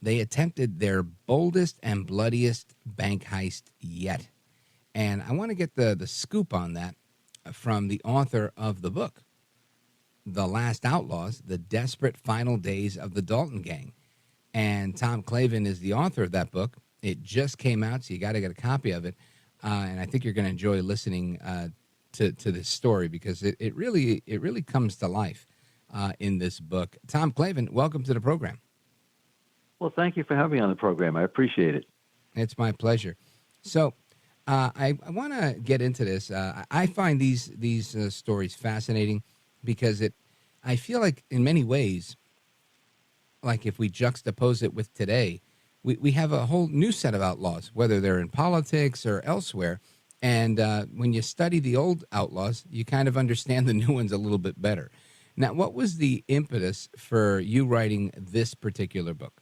They attempted their boldest and bloodiest bank heist yet. And I want to get the scoop on that from the author of the book, The Last Outlaws, The Desperate Final Days of the Dalton Gang. And Tom Clavin is the author of that book. It just came out, so you got to get a copy of it. And I think you're going to enjoy listening to this story because it really comes to life in this book. Tom Clavin, welcome to the program. Well, thank you for having me on the program. I appreciate it. It's my pleasure. So I want to get into this. I find these stories fascinating because I feel like in many ways, like if we juxtapose it with today, we have a whole new set of outlaws, whether they're in politics or elsewhere. And when you study the old outlaws, you kind of understand the new ones a little bit better. Now, what was the impetus for you writing this particular book?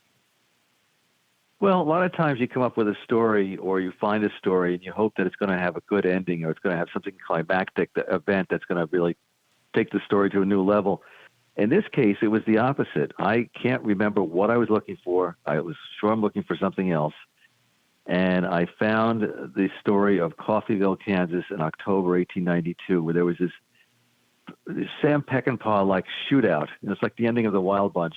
Well, a lot of times you come up with a story or you find a story and you hope that it's going to have a good ending or it's going to have something climactic, the event that's going to really take the story to a new level. In this case, it was the opposite. I can't remember what I was looking for. I was sure I'm looking for something else. And I found the story of Coffeyville, Kansas in October 1892, where there was this Sam Peckinpah-like shootout. It's like the ending of The Wild Bunch.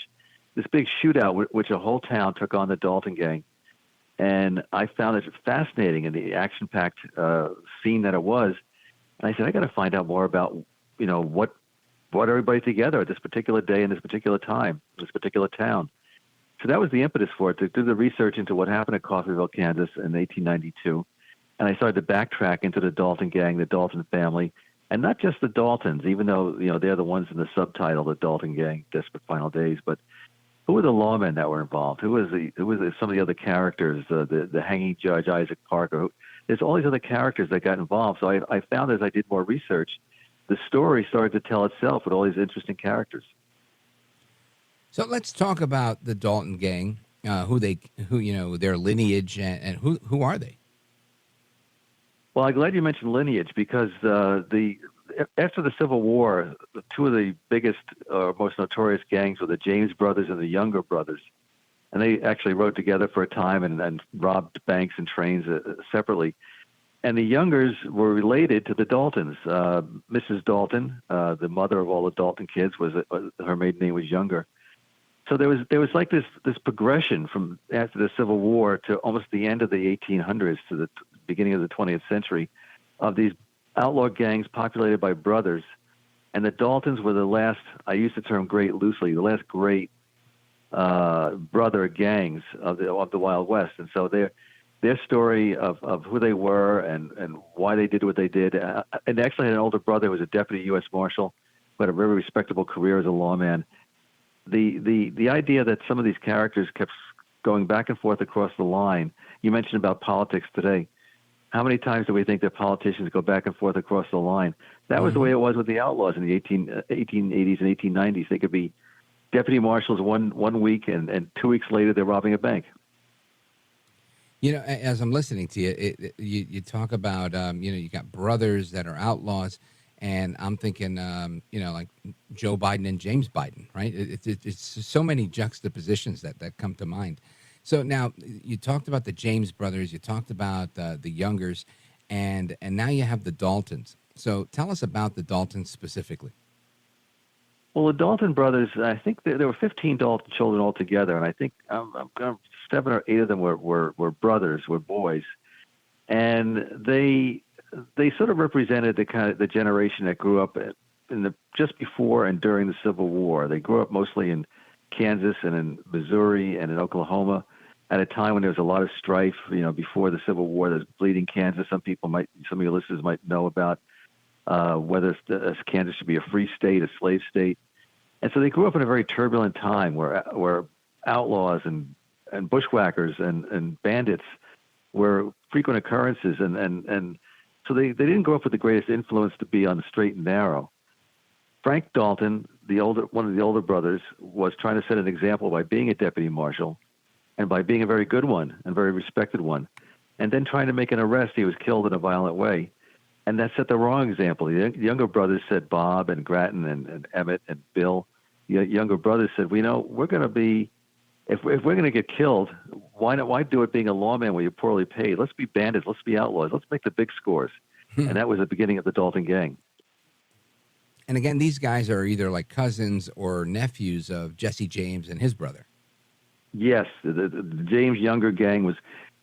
This big shootout, which a whole town took on the Dalton Gang. And I found it fascinating in the action-packed scene that it was. And I said, I got to find out more about, what brought everybody together at this particular day and this particular time, this particular town. So that was the impetus for it, to do the research into what happened at Coffeyville, Kansas in 1892. And I started to backtrack into the Dalton Gang, the Dalton family, and not just the Daltons, even though, they're the ones in the subtitle, the Dalton Gang, Desperate Final Days, but who were the lawmen that were involved? Who was some of the other characters, the hanging judge, Isaac Parker? There's all these other characters that got involved. So I found as I did more research, the story started to tell itself with all these interesting characters. So let's talk about the Dalton Gang, their lineage, and who are they? Well, I'm glad you mentioned lineage because after the Civil War, two of the biggest, most notorious gangs were the James brothers and the Younger brothers, and they actually rode together for a time and robbed banks and trains separately. And the Youngers were related to the Daltons. Mrs. Dalton, the mother of all the Dalton kids, her maiden name was Younger. So there was like this progression from after the Civil War to almost the end of the 1800s to the beginning of the 20th century of these outlaw gangs populated by brothers. And the Daltons were the last, I use the term great loosely, the last great brother gangs of the Wild West. And so their story of who they were and why they did what they did. And they actually had an older brother who was a deputy U.S. Marshal, who had a very respectable career as a lawman. The idea that some of these characters kept going back and forth across the line. You mentioned about politics today. How many times do we think that politicians go back and forth across the line? That was the way it was with the outlaws in the 1880s and 1890s. They could be deputy marshals one week, and 2 weeks later they're robbing a bank. As I'm listening to you, you talk about, you got brothers that are outlaws, and I'm thinking, like Joe Biden and James Biden, right? It's so many juxtapositions that come to mind. So now you talked about the James brothers, you talked about the Youngers, and now you have the Daltons. So tell us about the Daltons specifically. Well, the Dalton brothers, I think there were 15 Dalton children altogether, and I think 7 or 8 of them were brothers, were boys, and they sort of represented the generation that grew up just before and during the Civil War. They grew up mostly in Kansas and in Missouri and in Oklahoma at a time when there was a lot of strife, before the Civil War. There's bleeding Kansas. Some of your listeners might know about whether Kansas should be a free state, a slave state. And so they grew up in a very turbulent time where outlaws and bushwhackers and bandits were frequent occurrences. And so they didn't grow up with the greatest influence to be on the straight and narrow. Frank Dalton, one of the older brothers, was trying to set an example by being a deputy marshal and by being a very good one and very respected one. And then trying to make an arrest, he was killed in a violent way. And that set the wrong example. The younger brothers said, Bob and Grattan and Emmett and Bill, the younger brothers said, we're going to be if we're going to get killed, why not? Why do it being a lawman where you're poorly paid? Let's be bandits. Let's be outlaws. Let's make the big scores. And that was the beginning of the Dalton Gang. And again, these guys are either like cousins or nephews of Jesse James and his brother. Yes, the James Younger gang was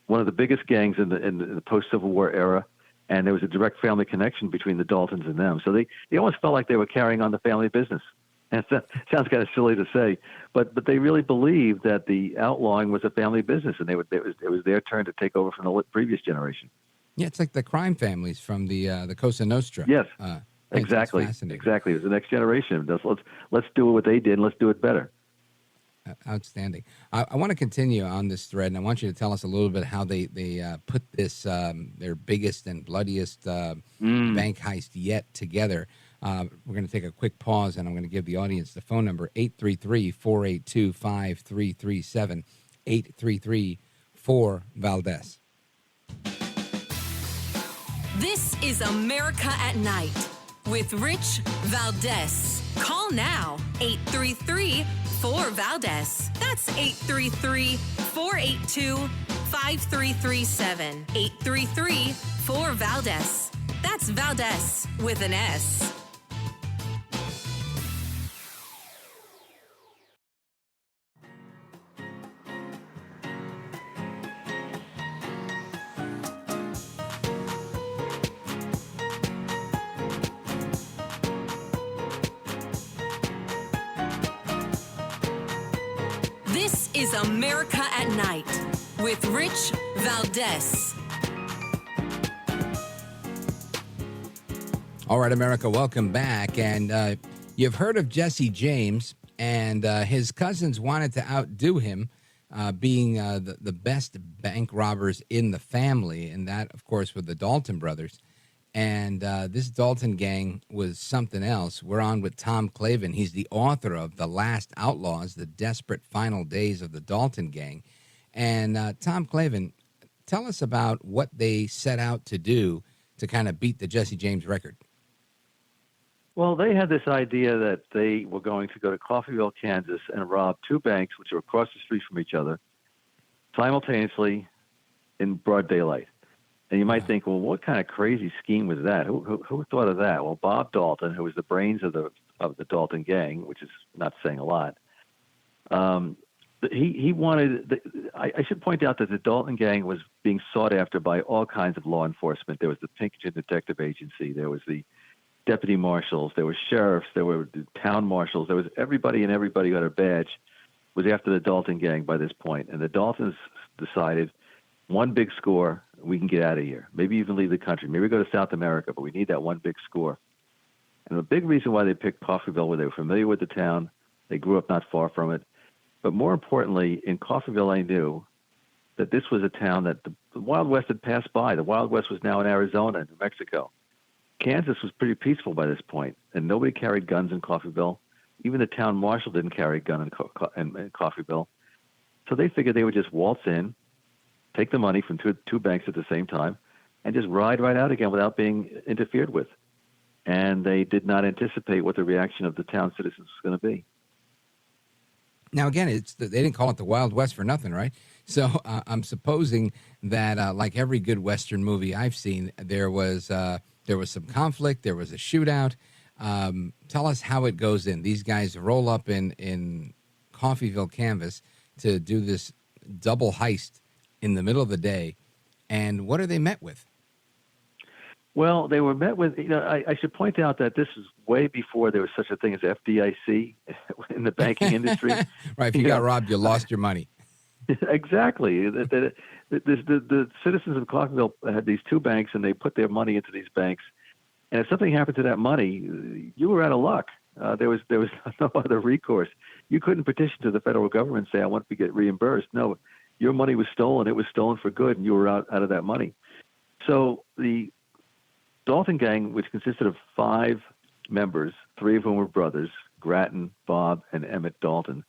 one of the biggest gangs in the post-Civil War era, and there was a direct family connection between the Daltons and them. So they almost felt like they were carrying on the family business. And that sounds kind of silly to say, but they really believed that the outlawing was a family business, and it was their turn to take over from the previous generation. Yeah, it's like the crime families from the Cosa Nostra. Yes, exactly. Exactly. It was the next generation. Let's do what they did, and let's do it better. Outstanding. I want to continue on this thread, and I want you to tell us a little bit how they put this their biggest and bloodiest bank heist yet together. We're going to take a quick pause, and I'm going to give the audience the phone number, 833-482-5337, 833-4-VALDEZ. This is America at Night with Rich Valdez. Call now, 833-4-VALDEZ. That's 833-482-5337. 833-4-VALDEZ. That's Valdez with an S. This is America at Night with Rich Valdez. All right, America, welcome back. And you've heard of Jesse James, and his cousins wanted to outdo him, being the best bank robbers in the family, and that, of course, were the Dalton brothers. And this Dalton gang was something else. We're on with Tom Clavin. He's the author of The Last Outlaws, The Desperate Final Days of the Dalton Gang. And Tom Clavin, tell us about what they set out to do to kind of beat the Jesse James record. Well, they had this idea that they were going to go to Coffeyville, Kansas, and rob two banks, which were across the street from each other, simultaneously in broad daylight. And you might think, well, what kind of crazy scheme was that? Who thought of that? Well, Bob Dalton, who was the brains of the Dalton Gang, which is not saying a lot, he wanted. I should point out that the Dalton Gang was being sought after by all kinds of law enforcement. There was the Pinkerton Detective Agency. There was the deputy marshals. There were sheriffs. There were the town marshals. There was everybody who had a badge was after the Dalton Gang by this point. And the Daltons decided, one big score, we can get out of here. Maybe even leave the country. Maybe go to South America, but we need that one big score. And the big reason why they picked Coffeyville, where they were familiar with the town, they grew up not far from it. But more importantly, in Coffeyville, I knew that this was a town that the Wild West had passed by. The Wild West was now in Arizona and New Mexico. Kansas was pretty peaceful by this point, and nobody carried guns in Coffeyville. Even the town marshal didn't carry a gun in Coffeyville. So they figured they would just waltz in, take the money from two banks at the same time, and just ride right out again without being interfered with. And they did not anticipate what the reaction of the town citizens was going to be. Now, again, they didn't call it the Wild West for nothing, right? So I'm supposing that, like every good Western movie I've seen, there was some conflict, there was a shootout. Tell us how it goes in. These guys roll up in Coffeyville, Kansas, to do this double heist in the middle of the day, and what are they met with? Well, they were met with, I should point out that this is way before there was such a thing as FDIC in the banking industry. Right, if you got robbed, you lost your money. Exactly. The citizens of Coffeyville had these two banks, and they put their money into these banks. And if something happened to that money, you were out of luck. There was no other recourse. You couldn't petition to the federal government and say, I want to get reimbursed. No, your money was stolen. It was stolen for good, and you were out of that money. So the Dalton Gang, which consisted of 5 members, 3 of whom were brothers, Grattan, Bob, and Emmett Dalton,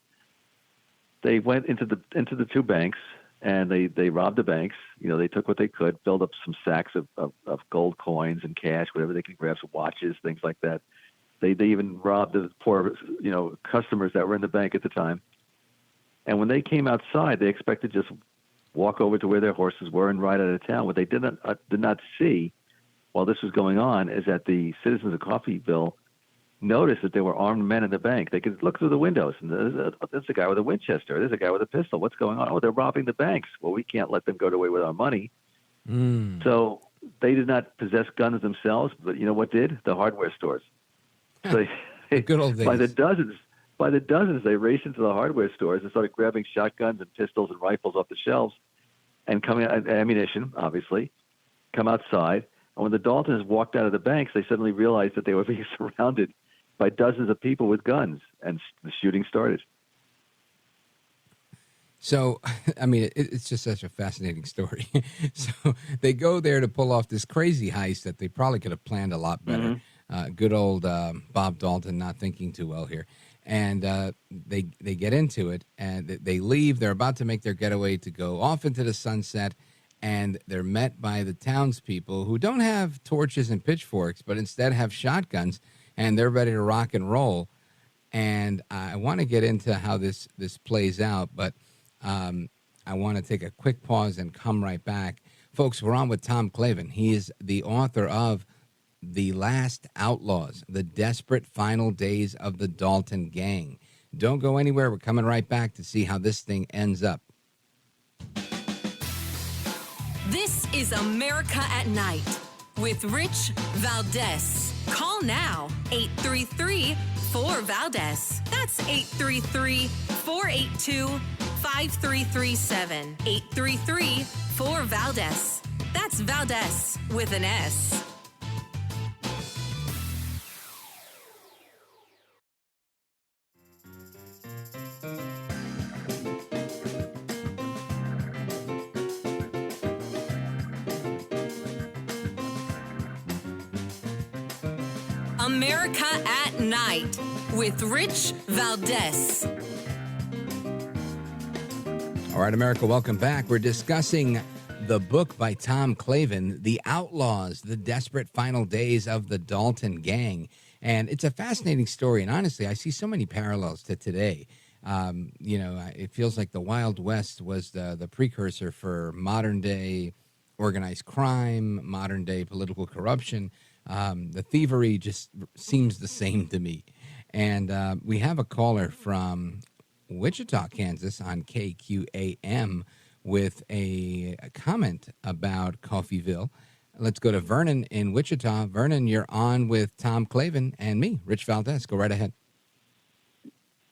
they went into the two banks, and they robbed the banks. They took what they could, built up some sacks of gold coins and cash, whatever they could grab, some watches, things like that. They even robbed the poor, customers that were in the bank at the time. And when they came outside, they expected to just walk over to where their horses were and ride out of town. What they did not see while this was going on is that the citizens of Coffeyville noticed that there were armed men in the bank. They could look through the windows, and there's a guy with a Winchester. There's a guy with a pistol. What's going on? Oh, they're robbing the banks. Well, we can't let them go away with our money. So they did not possess guns themselves, but you know what did? The hardware stores. So good old days. By the dozens, they raced into the hardware stores and started grabbing shotguns and pistols and rifles off the shelves and ammunition, obviously, come outside. And when the Daltons walked out of the banks, they suddenly realized that they were being surrounded by dozens of people with guns, and the shooting started. So, I mean, it's just such a fascinating story. So they go there to pull off this crazy heist that they probably could have planned a lot better. Good old Bob Dalton not thinking too well here. And they get into it, and they leave. They're about to make their getaway to go off into the sunset, and they're met by the townspeople who don't have torches and pitchforks, but instead have shotguns, and they're ready to rock and roll. And I want to get into how this plays out, but I want to take a quick pause and come right back. Folks, we're on with Tom Clavin. He is the author of The Last Outlaws, The Desperate Final Days of the Dalton Gang. Don't go anywhere. We're coming right back to see how this thing ends up. This is America at Night with Rich Valdez. Call now, 833-4-VALDEZ. That's 833-482-5337. 833-4-VALDEZ. That's Valdez with an S. America at Night with Rich Valdez. All right, America, welcome back. We're discussing the book by Tom Clavin, The Outlaws, The Desperate Final Days of the Dalton Gang. And it's a fascinating story. And honestly, I see so many parallels to today. It feels like the Wild West was the precursor for modern day organized crime, modern day political corruption. The thievery just seems the same to me. And we have a caller from Wichita, Kansas on KQAM with a comment about Coffeyville. Let's go to Vernon in Wichita. Vernon, you're on with Tom Clavin and me, Rich Valdez. Go right ahead.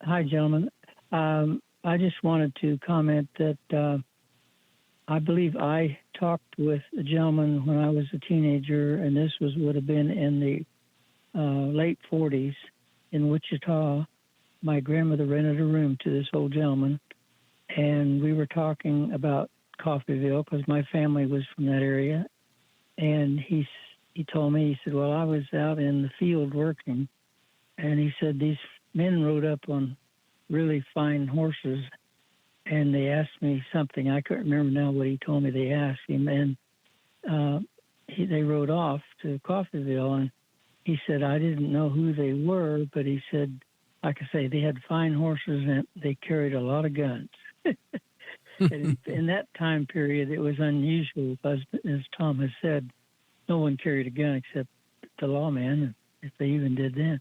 Hi, gentlemen. I just wanted to comment that I believe I talked with a gentleman when I was a teenager, and this would have been in the late 40s in Wichita. My grandmother rented a room to this old gentleman, and we were talking about Coffeyville because my family was from that area. And he told me, he said, well, I was out in the field working, and he said these men rode up on really fine horses, and they asked me something. I couldn't remember now what he told me they asked him. And they rode off to Coffeyville, and he said, I didn't know who they were, but he said, like I say, they had fine horses and they carried a lot of guns. And in that time period, it was unusual because, as Tom has said, no one carried a gun except the lawman, if they even did then.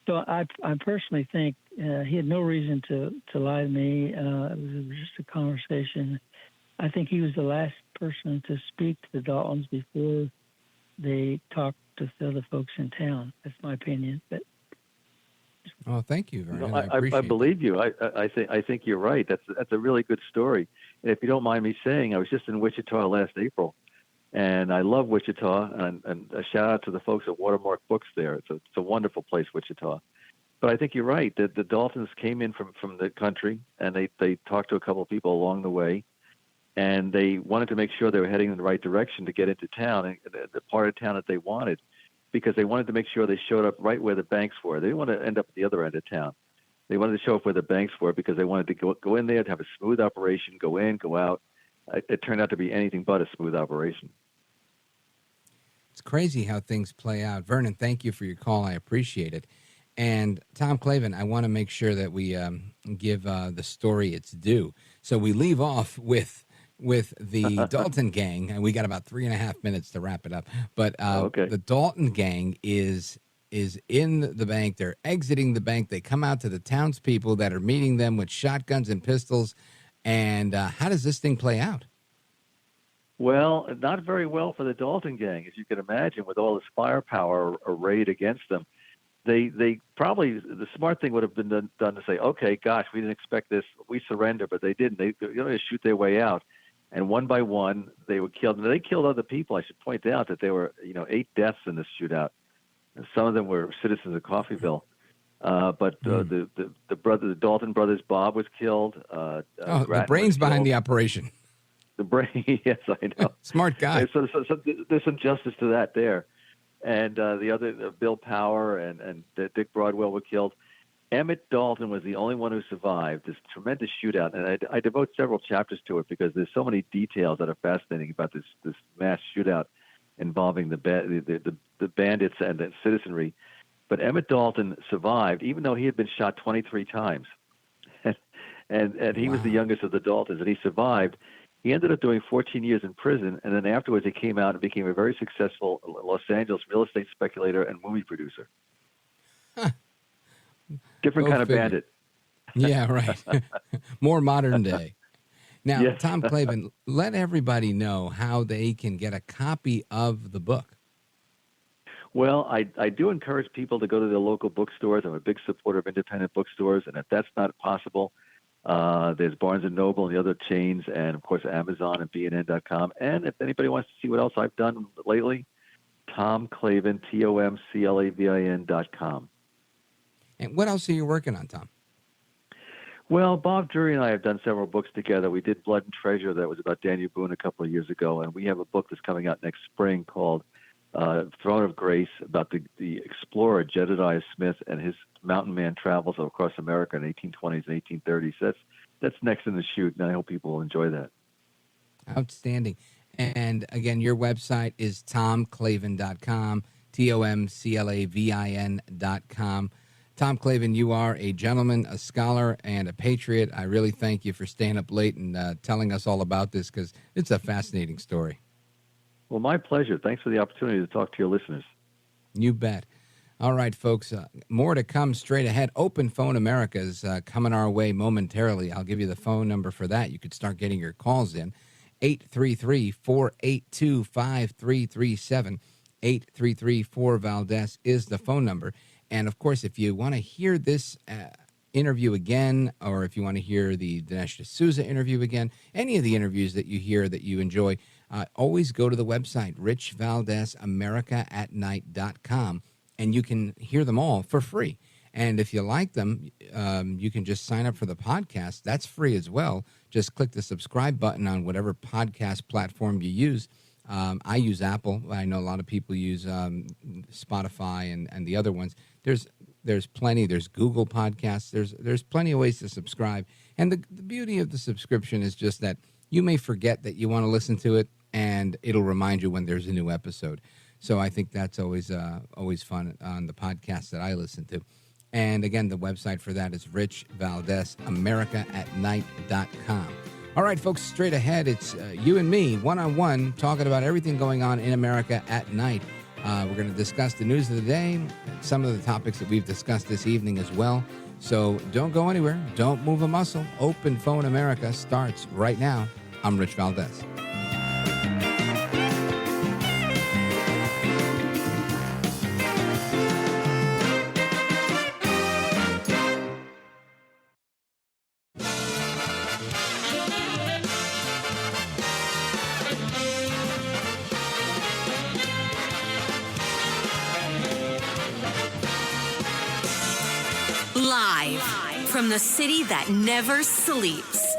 So I personally think he had no reason to lie to me. It was just a conversation. I think he was the last person to speak to the Daltons before they talked to the other folks in town. That's my opinion. But oh, thank you, Vernon. No, I believe you. I think you're right. That's a really good story. And if you don't mind me saying, I was just in Wichita last April, and I love Wichita. And a shout out to the folks at Watermark Books there. It's a wonderful place, Wichita. But I think you're right. The Daltons came in from the country, and they talked to a couple of people along the way, and they wanted to make sure they were heading in the right direction to get into town, and the part of town that they wanted, because they wanted to make sure they showed up right where the banks were. They didn't want to end up at the other end of town. They wanted to show up where the banks were because they wanted to go in there to have a smooth operation, go in, go out. It turned out to be anything but a smooth operation. It's crazy how things play out. Vernon, thank you for your call. I appreciate it. And Tom Clavin, I want to make sure that we give the story its due. So we leave off with the Dalton Gang, and we got about 3.5 minutes to wrap it up. But the Dalton Gang is in the bank. They're exiting the bank. They come out to the townspeople that are meeting them with shotguns and pistols. And how does this thing play out? Well, not very well for the Dalton Gang, as you can imagine, with all this firepower arrayed against them. They probably, the smart thing would have been done to say, okay, gosh, we didn't expect this, we surrender, but they didn't. They just shoot their way out, and one by one they were killed. And they killed other people. I should point out that there were 8 deaths in this shootout, and some of them were citizens of Coffeyville. The Dalton brothers, Bob was killed. The brains behind the operation. The brain, yes, I know. Smart guy. So there's some justice to that there. And the other, Bill Power and Dick Broadwell were killed. Emmett Dalton was the only one who survived this tremendous shootout. And I devote several chapters to it because there's so many details that are fascinating about this mass shootout involving the bandits and the citizenry. But Emmett Dalton survived, even though he had been shot 23 times. and he was the youngest of the Daltons, and he survived. He ended up doing 14 years in prison, and then afterwards he came out and became a very successful Los Angeles real estate speculator and movie producer. Different kind of bandit. Yeah, right. More modern day. Now, Yes. Tom Clavin, let everybody know how they can get a copy of the book. Well, I do encourage people to go to their local bookstores. I'm a big supporter of independent bookstores, and if that's not possible, there's Barnes & Noble and the other chains, and, of course, Amazon and BNN.com. And if anybody wants to see what else I've done lately, Tom Clavin, TomClavin.com. And what else are you working on, Tom? Well, Bob Drury and I have done several books together. We did Blood and Treasure. That was about Daniel Boone a couple of years ago. And we have a book that's coming out next spring called Throne of Grace, about the explorer Jedediah Smith and his mountain man travels across America in the 1820s and 1830s. That's next in the chute, and I hope people will enjoy that. Outstanding. And again, your website is tomclavin.com, TomClavin.com. Tom Clavin, you are a gentleman, a scholar, and a patriot. I really thank you for staying up late and telling us all about this, because it's a fascinating story. Well, my pleasure. Thanks for the opportunity to talk to your listeners. You bet. All right, folks, more to come straight ahead. Open Phone America is coming our way momentarily. I'll give you the phone number for that. You could start getting your calls in. 833-482-5337. 833-4-VALDEZ is the phone number. And, of course, if you want to hear this interview again, or if you want to hear the Dinesh D'Souza interview again, any of the interviews that you hear that you enjoy, always go to the website, richvaldezamericaatnight.com, and you can hear them all for free. And if you like them, you can just sign up for the podcast. That's free as well. Just click the subscribe button on whatever podcast platform you use. I use Apple. I know a lot of people use Spotify and the other ones. There's plenty. There's Google Podcasts. There's plenty of ways to subscribe. And the beauty of the subscription is just that you may forget that you want to listen to it, and it'll remind you when there's a new episode. So I think that's always fun on the podcast that I listen to. And again, the website for that is richvaldezamericaatnight.com. All right, folks, straight ahead, it's you and me, one-on-one, talking about everything going on in America at night. We're going to discuss the news of the day, some of the topics that we've discussed this evening as well. So don't go anywhere. Don't move a muscle. Open Phone America starts right now. I'm Rich Valdez. Live from the city that never sleeps.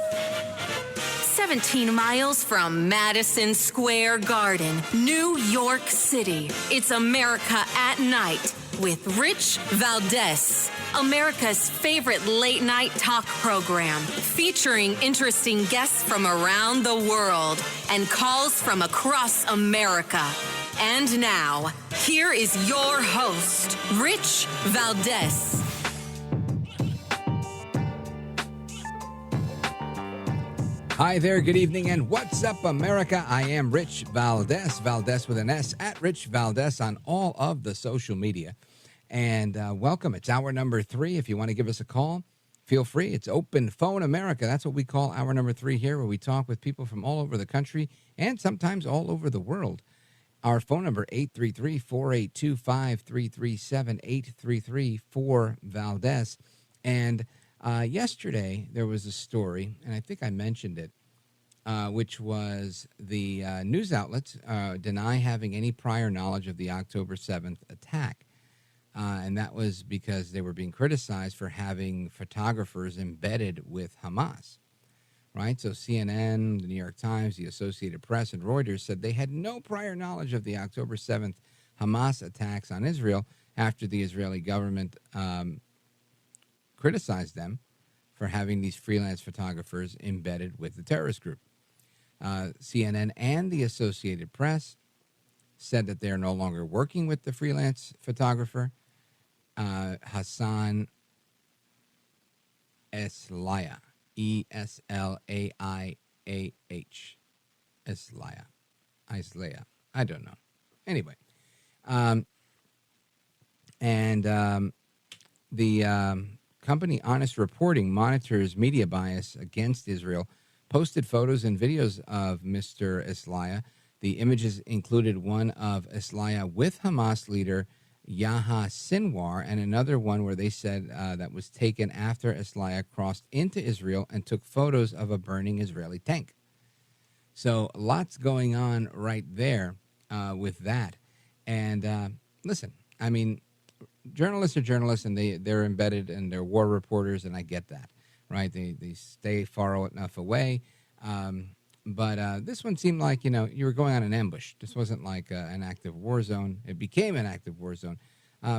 17 miles from Madison Square Garden, New York City. It's America at Night with Rich Valdez, America's favorite late night talk program, featuring interesting guests from around the world and calls from across America. And now, here is your host, Rich Valdez. Hi there, good evening, and what's up, America? I am Rich Valdez, Valdez with an S, at Rich Valdez on all of the social media. And welcome. It's hour number 3. If you want to give us a call, feel free. It's Open Phone America. That's what we call hour number 3 here, where we talk with people from all over the country and sometimes all over the world. Our phone number, 833-482-5337, 833-4-Valdez. And yesterday, there was a story, and I think I mentioned it, which was the news outlets deny having any prior knowledge of the October 7th attack. And that was because they were being criticized for having photographers embedded with Hamas, right? So CNN, the New York Times, the Associated Press, and Reuters said they had no prior knowledge of the October 7th Hamas attacks on Israel after the Israeli government criticized them for having these freelance photographers embedded with the terrorist group. CNN and the Associated Press said that they are no longer working with the freelance photographer, Hassan Eslaiah, Eslaiah, Eslaiah. I don't know. Anyway, the company Honest Reporting monitors media bias against Israel, posted photos and videos of Mr. Eslaiah. The images included one of Eslaiah with Hamas leader Yahya Sinwar, and another one where they said that was taken after Eslaiah crossed into Israel and took photos of a burning Israeli tank. So lots going on right there with that. And listen, I mean, journalists are journalists, and they're embedded and they're war reporters, and I get that, right? They stay far enough away. But this one seemed like, you were going on an ambush. This wasn't like an active war zone. It became an active war zone.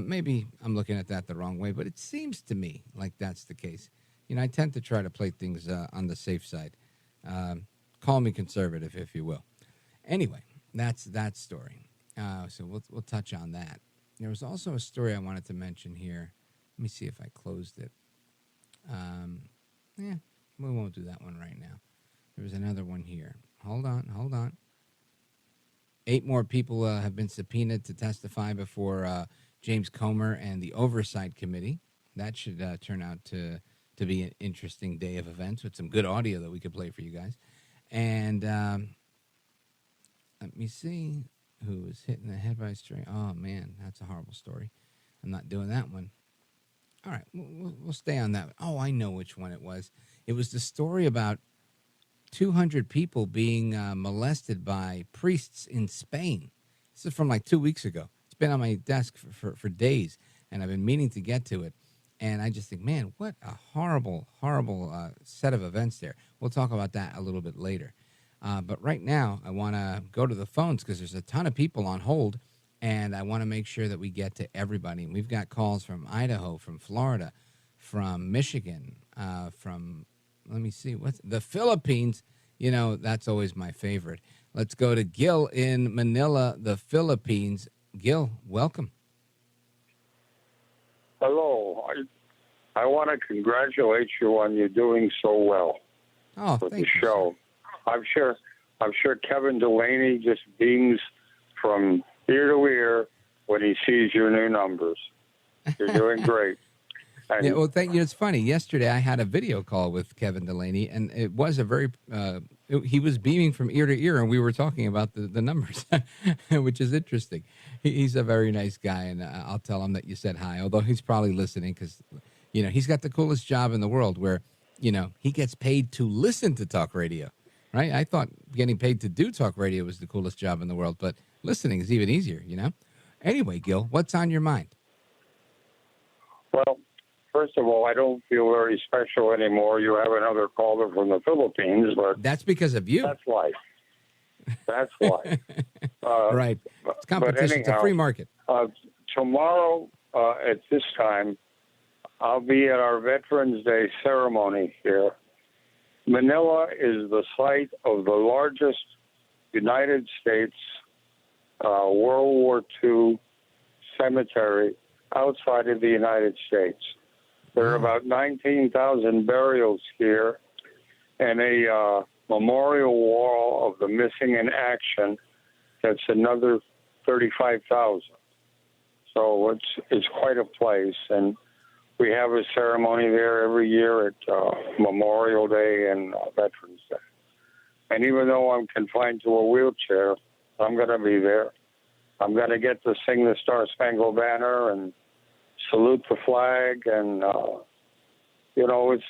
Maybe I'm looking at that the wrong way, but it seems to me like that's the case. I tend to try to play things on the safe side. Call me conservative, if you will. Anyway, that's that story. So we'll touch on that. There was also a story I wanted to mention here. Let me see if I closed it. We won't do that one right now. There was another one here. Hold on. 8 more people have been subpoenaed to testify before James Comer and the Oversight Committee. That should turn out to be an interesting day of events with some good audio that we could play for you guys. And let me see who was hitting the head by a string. Oh, man, that's a horrible story. I'm not doing that one. All right, we'll stay on that. Oh, I know which one it was. It was the story about 200 people being molested by priests in Spain. This is from like 2 weeks ago. It's been on my desk for days, and I've been meaning to get to it. And I just think, man, what a horrible, horrible set of events there. We'll talk about that a little bit later. But right now, I want to go to the phones because there's a ton of people on hold, and I want to make sure that we get to everybody. And we've got calls from Idaho, from Florida, from Michigan, from... Let me see. What's the Philippines? That's always my favorite. Let's go to Gil in Manila, the Philippines. Gil, welcome. Hello. I want to congratulate you on you doing so well with the show. I'm sure Kevin Delaney just beams from ear to ear when he sees your new numbers. You're doing great. Yeah, well, thank you. It's funny. Yesterday, I had a video call with Kevin Delaney, and it was a very he was beaming from ear to ear, and we were talking about the numbers, which is interesting. He's a very nice guy, and I'll tell him that you said hi, although he's probably listening because, he's got the coolest job in the world where, he gets paid to listen to talk radio, right? I thought getting paid to do talk radio was the coolest job in the world, but listening is even easier, Anyway, Gil, what's on your mind? Well, first of all, I don't feel very special anymore. You have another caller from the Philippines, but... That's because of you. That's life. That's life. Right. It's competition. Anyhow, it's a free market. Tomorrow at this time, I'll be at our Veterans Day ceremony here. Manila is the site of the largest United States World War II cemetery outside of the United States. There are about 19,000 burials here, and a memorial wall of the missing in action that's another 35,000. So it's quite a place, and we have a ceremony there every year at Memorial Day and Veterans Day. And even though I'm confined to a wheelchair, I'm going to be there. I'm going to get to sing the Star Spangled Banner and salute the flag. And, it's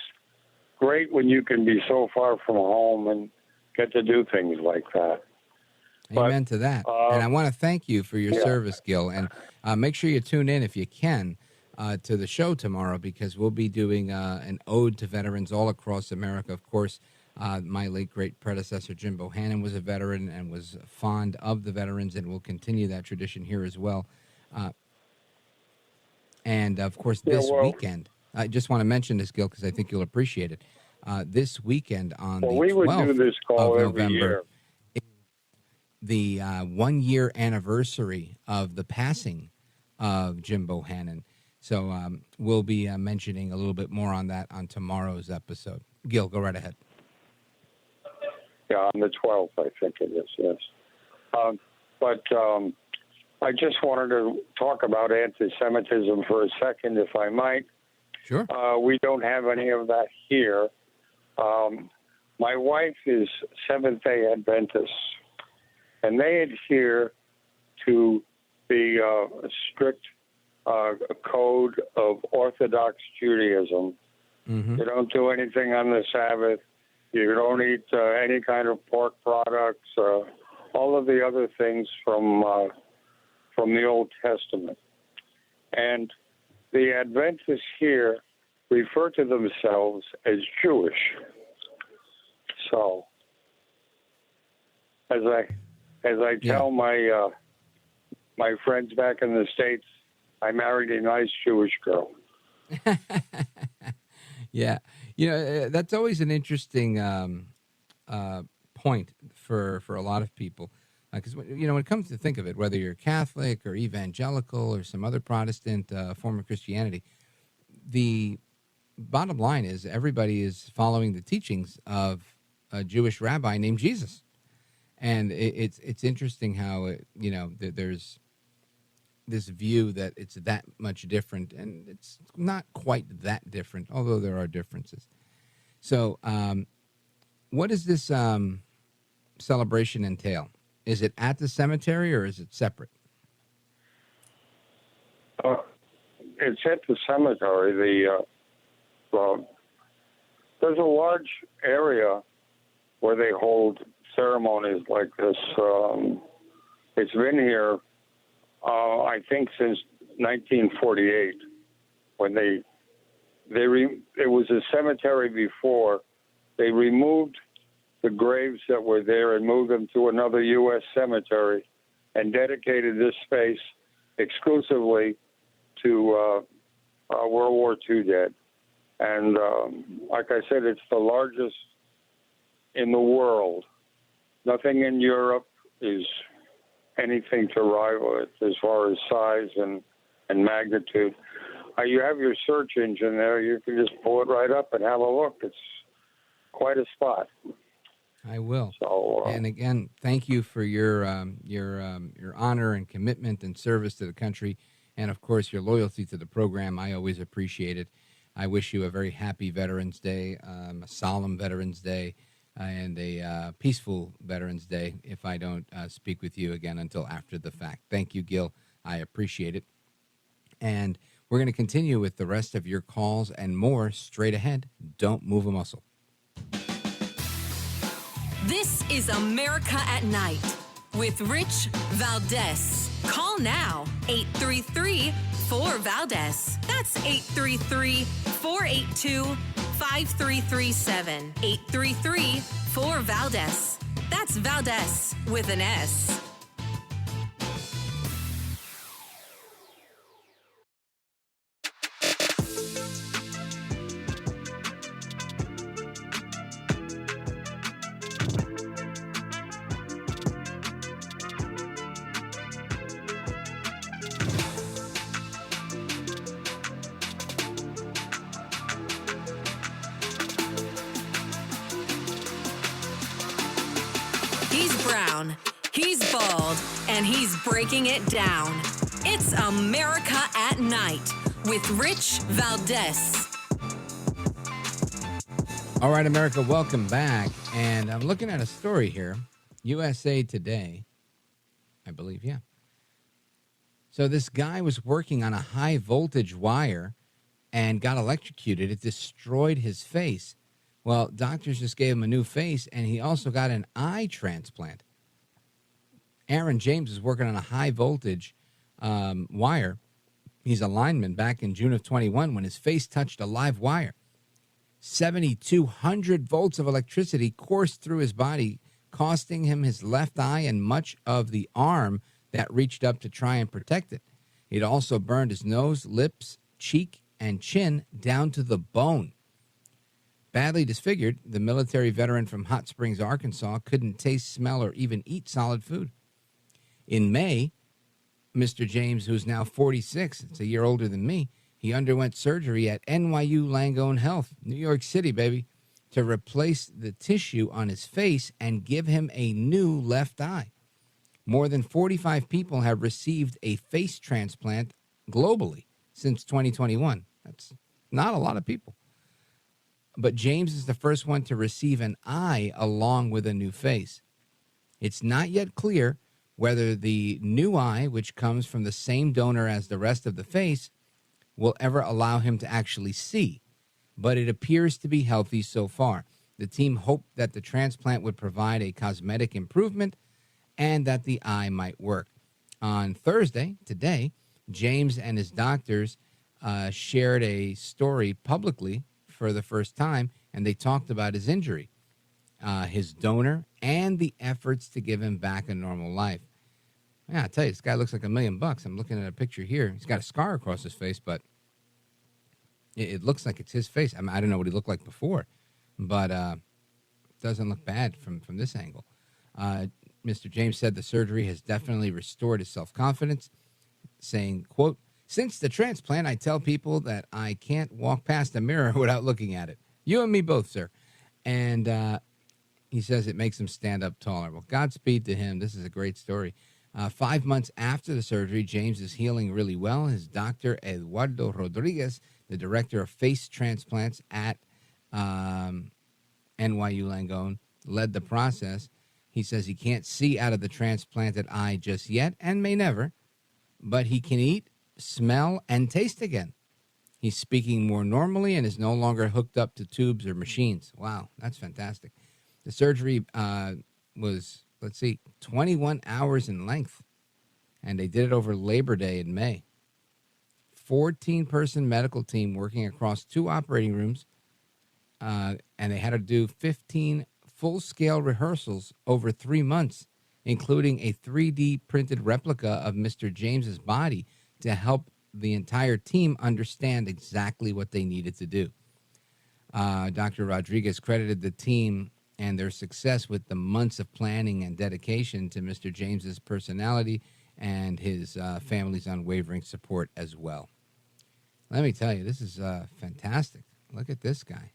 great when you can be so far from home and get to do things like that. Amen to that. And I want to thank you for your service, Gil. And make sure you tune in if you can to the show tomorrow, because we'll be doing an ode to veterans all across America. Of course, my late great predecessor, Jim Bohannon, was a veteran and was fond of the veterans, and will continue that tradition here as well. And, of course, this weekend, I just want to mention this, Gil, because I think you'll appreciate it. This weekend on the 12th do this call of every November, year. The 1-year anniversary of the passing of Jim Bohannon. So we'll be mentioning a little bit more on that on tomorrow's episode. Gil, go right ahead. Yeah, on the 12th, I think it is, yes. But I just wanted to talk about anti-Semitism for a second, if I might. Sure. We don't have any of that here. My wife is Seventh-day Adventist, and they adhere to the strict code of Orthodox Judaism. Mm-hmm. You don't do anything on the Sabbath. You don't eat any kind of pork products, all of the other things from the Old Testament. And the Adventists here refer to themselves as Jewish. So, as I tell my my friends back in the States, I married a nice Jewish girl. Yeah. That's always an interesting point for a lot of people. Because, when it comes to think of it, whether you're Catholic or evangelical or some other Protestant form of Christianity, the bottom line is everybody is following the teachings of a Jewish rabbi named Jesus. And it's interesting how, there's this view that it's that much different, and it's not quite that different, although there are differences. So what does this celebration entail? Is it at the cemetery or is it separate? It's at the cemetery. There's a large area where they hold ceremonies like this. It's been here, I think, since 1948, when it was a cemetery before. They removed the graves that were there and moved them to another U.S. cemetery and dedicated this space exclusively to World War II dead. And like I said, it's the largest in the world. Nothing in Europe is anything to rival it as far as size and magnitude. You have your search engine there. You can just pull it right up and have a look. It's quite a spot. I will. So, and again, thank you for your honor and commitment and service to the country, and of course your loyalty to the program. I always appreciate it. I wish you a very happy Veterans Day, a solemn Veterans Day, and a peaceful Veterans Day. If I don't speak with you again until after the fact, thank you, Gil. I appreciate it, and we're going to continue with the rest of your calls and more straight ahead. Don't move a muscle. This is America at Night with Rich Valdez. Call now, 833-4-VALDEZ. That's 833-482-5337. 833-4-VALDEZ. That's Valdez with an S. He's brown, he's bald, and he's breaking it down. It's America at Night with Rich Valdez. All right, America, welcome back. And I'm looking at a story here, USA Today, I believe, yeah. So this guy was working on a high voltage wire and got electrocuted. It destroyed his face. Well, doctors just gave him a new face, and he also got an eye transplant. Aaron James is working on a high voltage wire. He's a lineman back in June of 21 when his face touched a live wire. 7,200 volts of electricity coursed through his body, costing him his left eye and much of the arm that reached up to try and protect it. It also burned his nose, lips, cheek, and chin down to the bone. Badly disfigured, the military veteran from Hot Springs, Arkansas, couldn't taste, smell, or even eat solid food. In May, Mr. James, who's now 46, it's a year older than me, he underwent surgery at NYU Langone Health, New York City, baby, to replace the tissue on his face and give him a new left eye. More than 45 people have received a face transplant globally since 2021. That's not a lot of people. But James is the first one to receive an eye along with a new face. It's not yet clear whether the new eye, which comes from the same donor as the rest of the face, will ever allow him to actually see, but it appears to be healthy so far. The team hoped that the transplant would provide a cosmetic improvement and that the eye might work. On Thursday, today, James and his doctors shared a story publicly for the first time, and they talked about his injury, his donor, and the efforts to give him back a normal life. Yeah, I tell you, this guy looks like $1 million. I'm looking at a picture here. He's got a scar across his face, but it looks like it's his face. I mean, I don't know what he looked like before, but it doesn't look bad from this angle. Mr. James said the surgery has definitely restored his self-confidence, saying, quote, "Since the transplant, I tell people that I can't walk past a mirror without looking at it. You and me both, sir." And he says it makes him stand up taller. Well, Godspeed to him. This is a great story. 5 months after the surgery, James is healing really well. His doctor, Eduardo Rodriguez, the director of face transplants at NYU Langone, led the process. He says he can't see out of the transplanted eye just yet and may never, but he can eat, smell, and taste again. He's speaking more normally and is no longer hooked up to tubes or machines. Wow, that's fantastic. The surgery was, 21 hours in length, and they did it over Labor Day in May. 14-person medical team working across 2 operating rooms, and they had to do 15 full-scale rehearsals over 3 months, including a 3D printed replica of Mr. James's body to help the entire team understand exactly what they needed to do. Dr. Rodriguez credited the team and their success with the months of planning and dedication to Mr. James's personality and his family's unwavering support as well. Let me tell you, this is fantastic. Look at this guy.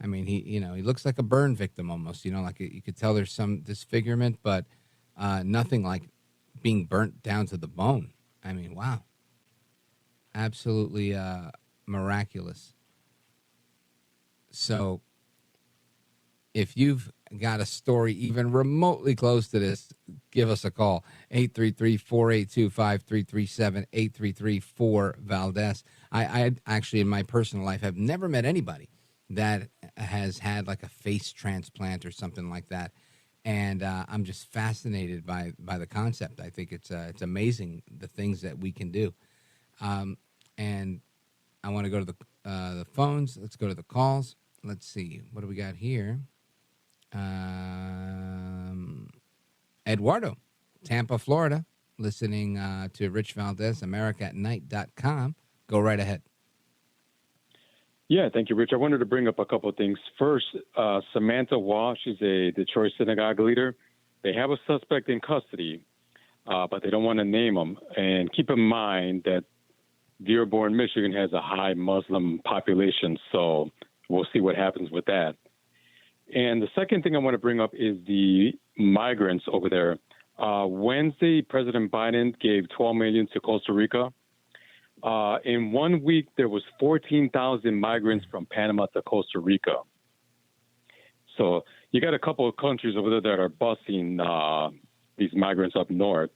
I mean, he looks like a burn victim almost. Like you could tell there's some disfigurement, but nothing like being burnt down to the bone. I mean, wow. Absolutely miraculous. So if you've got a story even remotely close to this, give us a call. 833-482-5337, 833-4-VALDEZ. I actually, in my personal life, have never met anybody that has had like a face transplant or something like that. And I'm just fascinated by the concept. I think it's amazing the things that we can do. And I want to go to the phones. Let's go to the calls. Let's see. What do we got here? Eduardo, Tampa, Florida, listening to Rich Valdez, AmericaAtNight.com. Go right ahead. Yeah, thank you, Rich. I wanted to bring up a couple of things. First, Samantha Waugh, she's a Detroit synagogue leader. They have a suspect in custody, but they don't want to name him. And keep in mind that Dearborn, Michigan has a high Muslim population, so we'll see what happens with that. And the second thing I want to bring up is the migrants over there. Wednesday, President Biden gave $12 million to Costa Rica. In 1 week, there was 14,000 migrants from Panama to Costa Rica. So you got a couple of countries over there that are busing these migrants up north.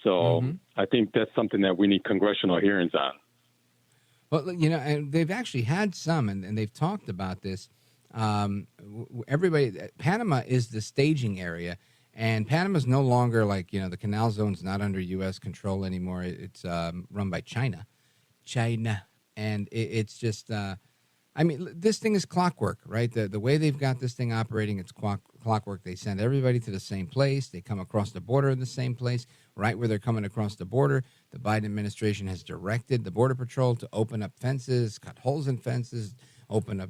So I think that's something that we need congressional hearings on. Well, and they've actually had some, and they've talked about this. Panama is the staging area, and Panama's no longer like, the canal zone's not under U.S. control anymore. It's run by China. And it's just, this thing is clockwork, right? The way they've got this thing operating, it's clockwork. They send everybody to the same place. They come across the border in the same place. Right where they're coming across the border, the Biden administration has directed the Border Patrol to open up fences, cut holes in fences, open up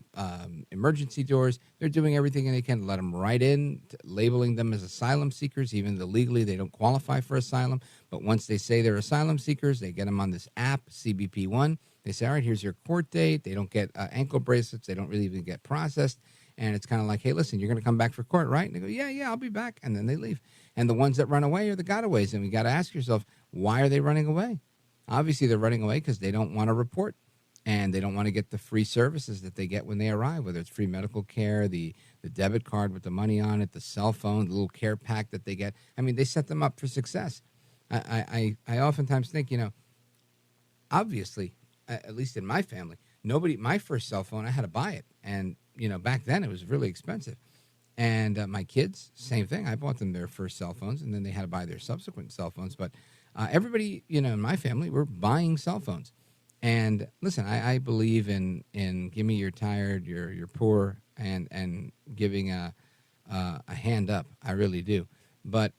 emergency doors. They're doing everything they can to let them right in, labeling them as asylum seekers, even though legally they don't qualify for asylum. But once they say they're asylum seekers, they get them on this app, CBP One. They say, all right, here's your court date. They don't get ankle bracelets. They don't really even get processed. And it's kind of like, hey, listen, you're going to come back for court, right? And they go, yeah, I'll be back. And then they leave. And the ones that run away are the gotaways. And we got to ask yourself, why are they running away? Obviously, they're running away because they don't want to report. And they don't want to get the free services that they get when they arrive, whether it's free medical care, the debit card with the money on it, the cell phone, the little care pack that they get. They set them up for success. I oftentimes think, obviously, at least in my family, my first cell phone, I had to buy it. And, back then it was really expensive. And my kids, same thing. I bought them their first cell phones, and then they had to buy their subsequent cell phones. But everybody, in my family, we're buying cell phones. And listen, I believe in give me your tired, you're poor, and giving a hand up. I really do. But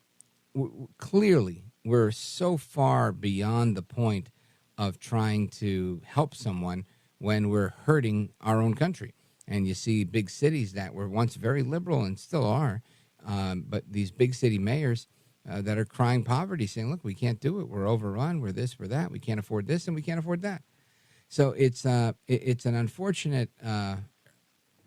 clearly, we're so far beyond the point of trying to help someone when we're hurting our own country. And you see big cities that were once very liberal and still are, but these big city mayors that are crying poverty, saying, look, we can't do it. We're overrun. We're this, we're that. We can't afford this, and we can't afford that. So it's an unfortunate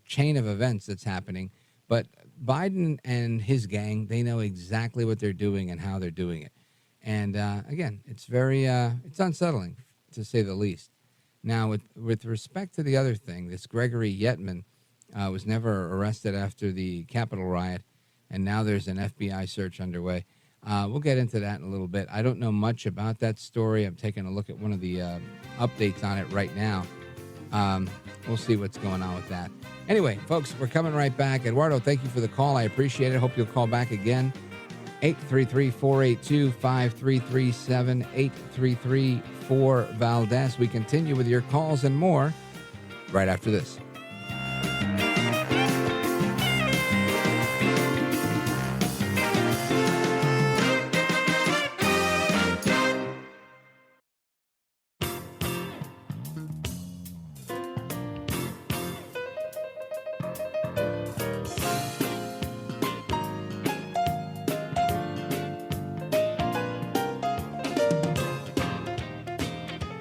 chain of events that's happening. But Biden and his gang, they know exactly what they're doing and how they're doing it. And again, it's very it's unsettling, to say the least. Now, with respect to the other thing, this Gregory Yetman was never arrested after the Capitol riot, and now there's an FBI search underway. We'll get into that in a little bit. I don't know much about that story. I'm taking a look at one of the updates on it right now. We'll see what's going on with that. Anyway, folks, we're coming right back. Eduardo, thank you for the call. I appreciate it. Hope you'll call back again. 833-482-5337, 833-4-VALDEZ. We continue with your calls and more right after this.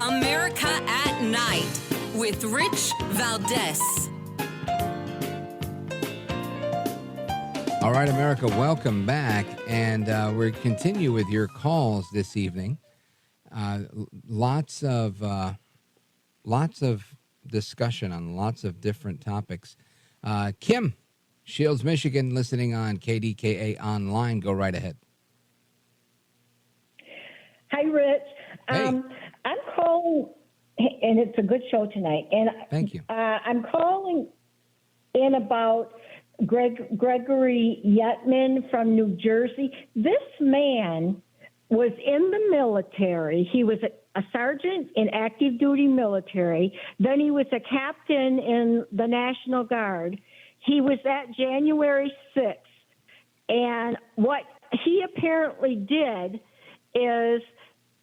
America at Night with Rich Valdez. All right, America, welcome back. And we're continue with your calls this evening. Lots of discussion on lots of different topics. Kim, Shields, Michigan, listening on KDKA Online. Go right ahead. Hi, Rich. Hey. I'm calling, and it's a good show tonight. And thank you. I'm calling in about Gregory Yetman from New Jersey. This man was in the military. He was a sergeant in active duty military. Then he was a captain in the National Guard. He was at January 6th. And what he apparently did is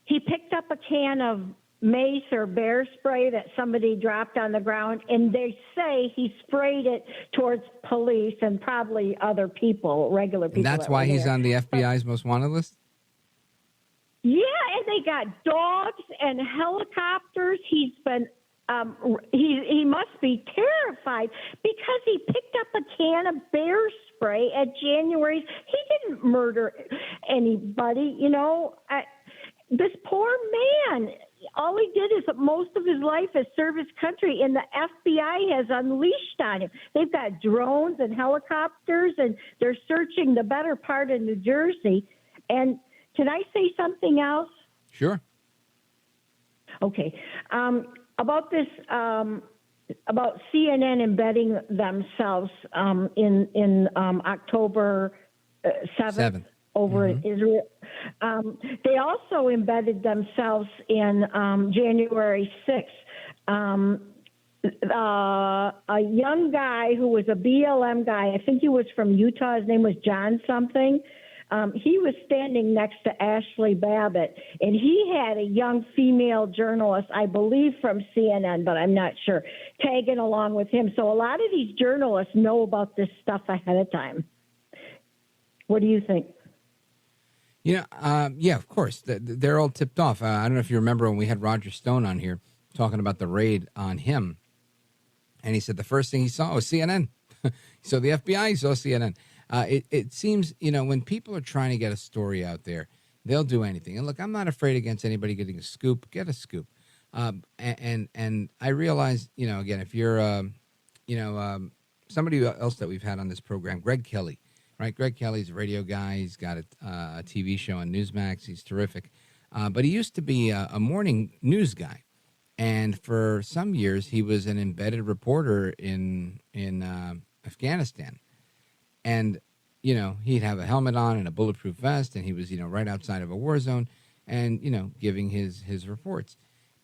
he picked up a can of mace or bear spray that somebody dropped on the ground, and they say he sprayed it towards police and probably other people, regular people. And that's why he's on the FBI's most wanted list? Yeah, and they got dogs and helicopters. He's been he must be terrified because he picked up a can of bear spray at January's. He didn't murder anybody, this poor man, all he did is most of his life is serve his country, and the FBI has unleashed on him. They've got drones and helicopters, and they're searching the better part of New Jersey. And can I say something else? Sure. Okay. About this, about CNN embedding themselves in October 7th. Over in Israel. They also embedded themselves in January 6th. A young guy who was a BLM guy, I think he was from Utah, his name was John something. He was standing next to Ashley Babbitt, and he had a young female journalist, I believe from CNN, but I'm not sure, tagging along with him. So a lot of these journalists know about this stuff ahead of time. What do you think? Yeah, of course. They're all tipped off. I don't know if you remember when we had Roger Stone on here talking about the raid on him. And he said the first thing he saw was CNN. So the FBI saw CNN. It seems, when people are trying to get a story out there, they'll do anything. And look, I'm not afraid against anybody getting a scoop. Get a scoop. And I realize, again, if you're, somebody else that we've had on this program, Greg Kelly. Right, Greg Kelly's a radio guy. He's got a TV show on Newsmax. He's terrific. But he used to be a morning news guy. And for some years, he was an embedded reporter in Afghanistan. And, he'd have a helmet on and a bulletproof vest, and he was, right outside of a war zone and, giving his reports.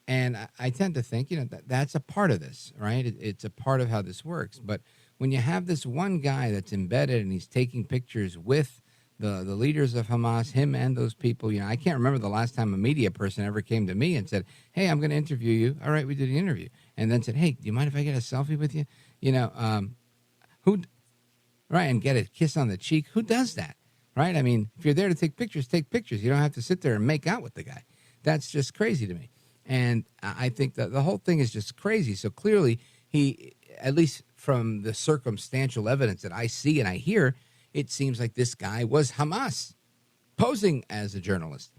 And I tend to think, that's a part of this, right? It's a part of how this works. But when you have this one guy that's embedded and he's taking pictures with the leaders of Hamas, him and those people, I can't remember the last time a media person ever came to me and said, hey, I'm going to interview you. All right, we did the interview. And then said, hey, do you mind if I get a selfie with you? And get a kiss on the cheek. Who does that, right? I mean, if you're there to take pictures, take pictures. You don't have to sit there and make out with the guy. That's just crazy to me. And I think that the whole thing is just crazy. So clearly he, at least from the circumstantial evidence that I see and I hear, it seems like this guy was Hamas posing as a journalist.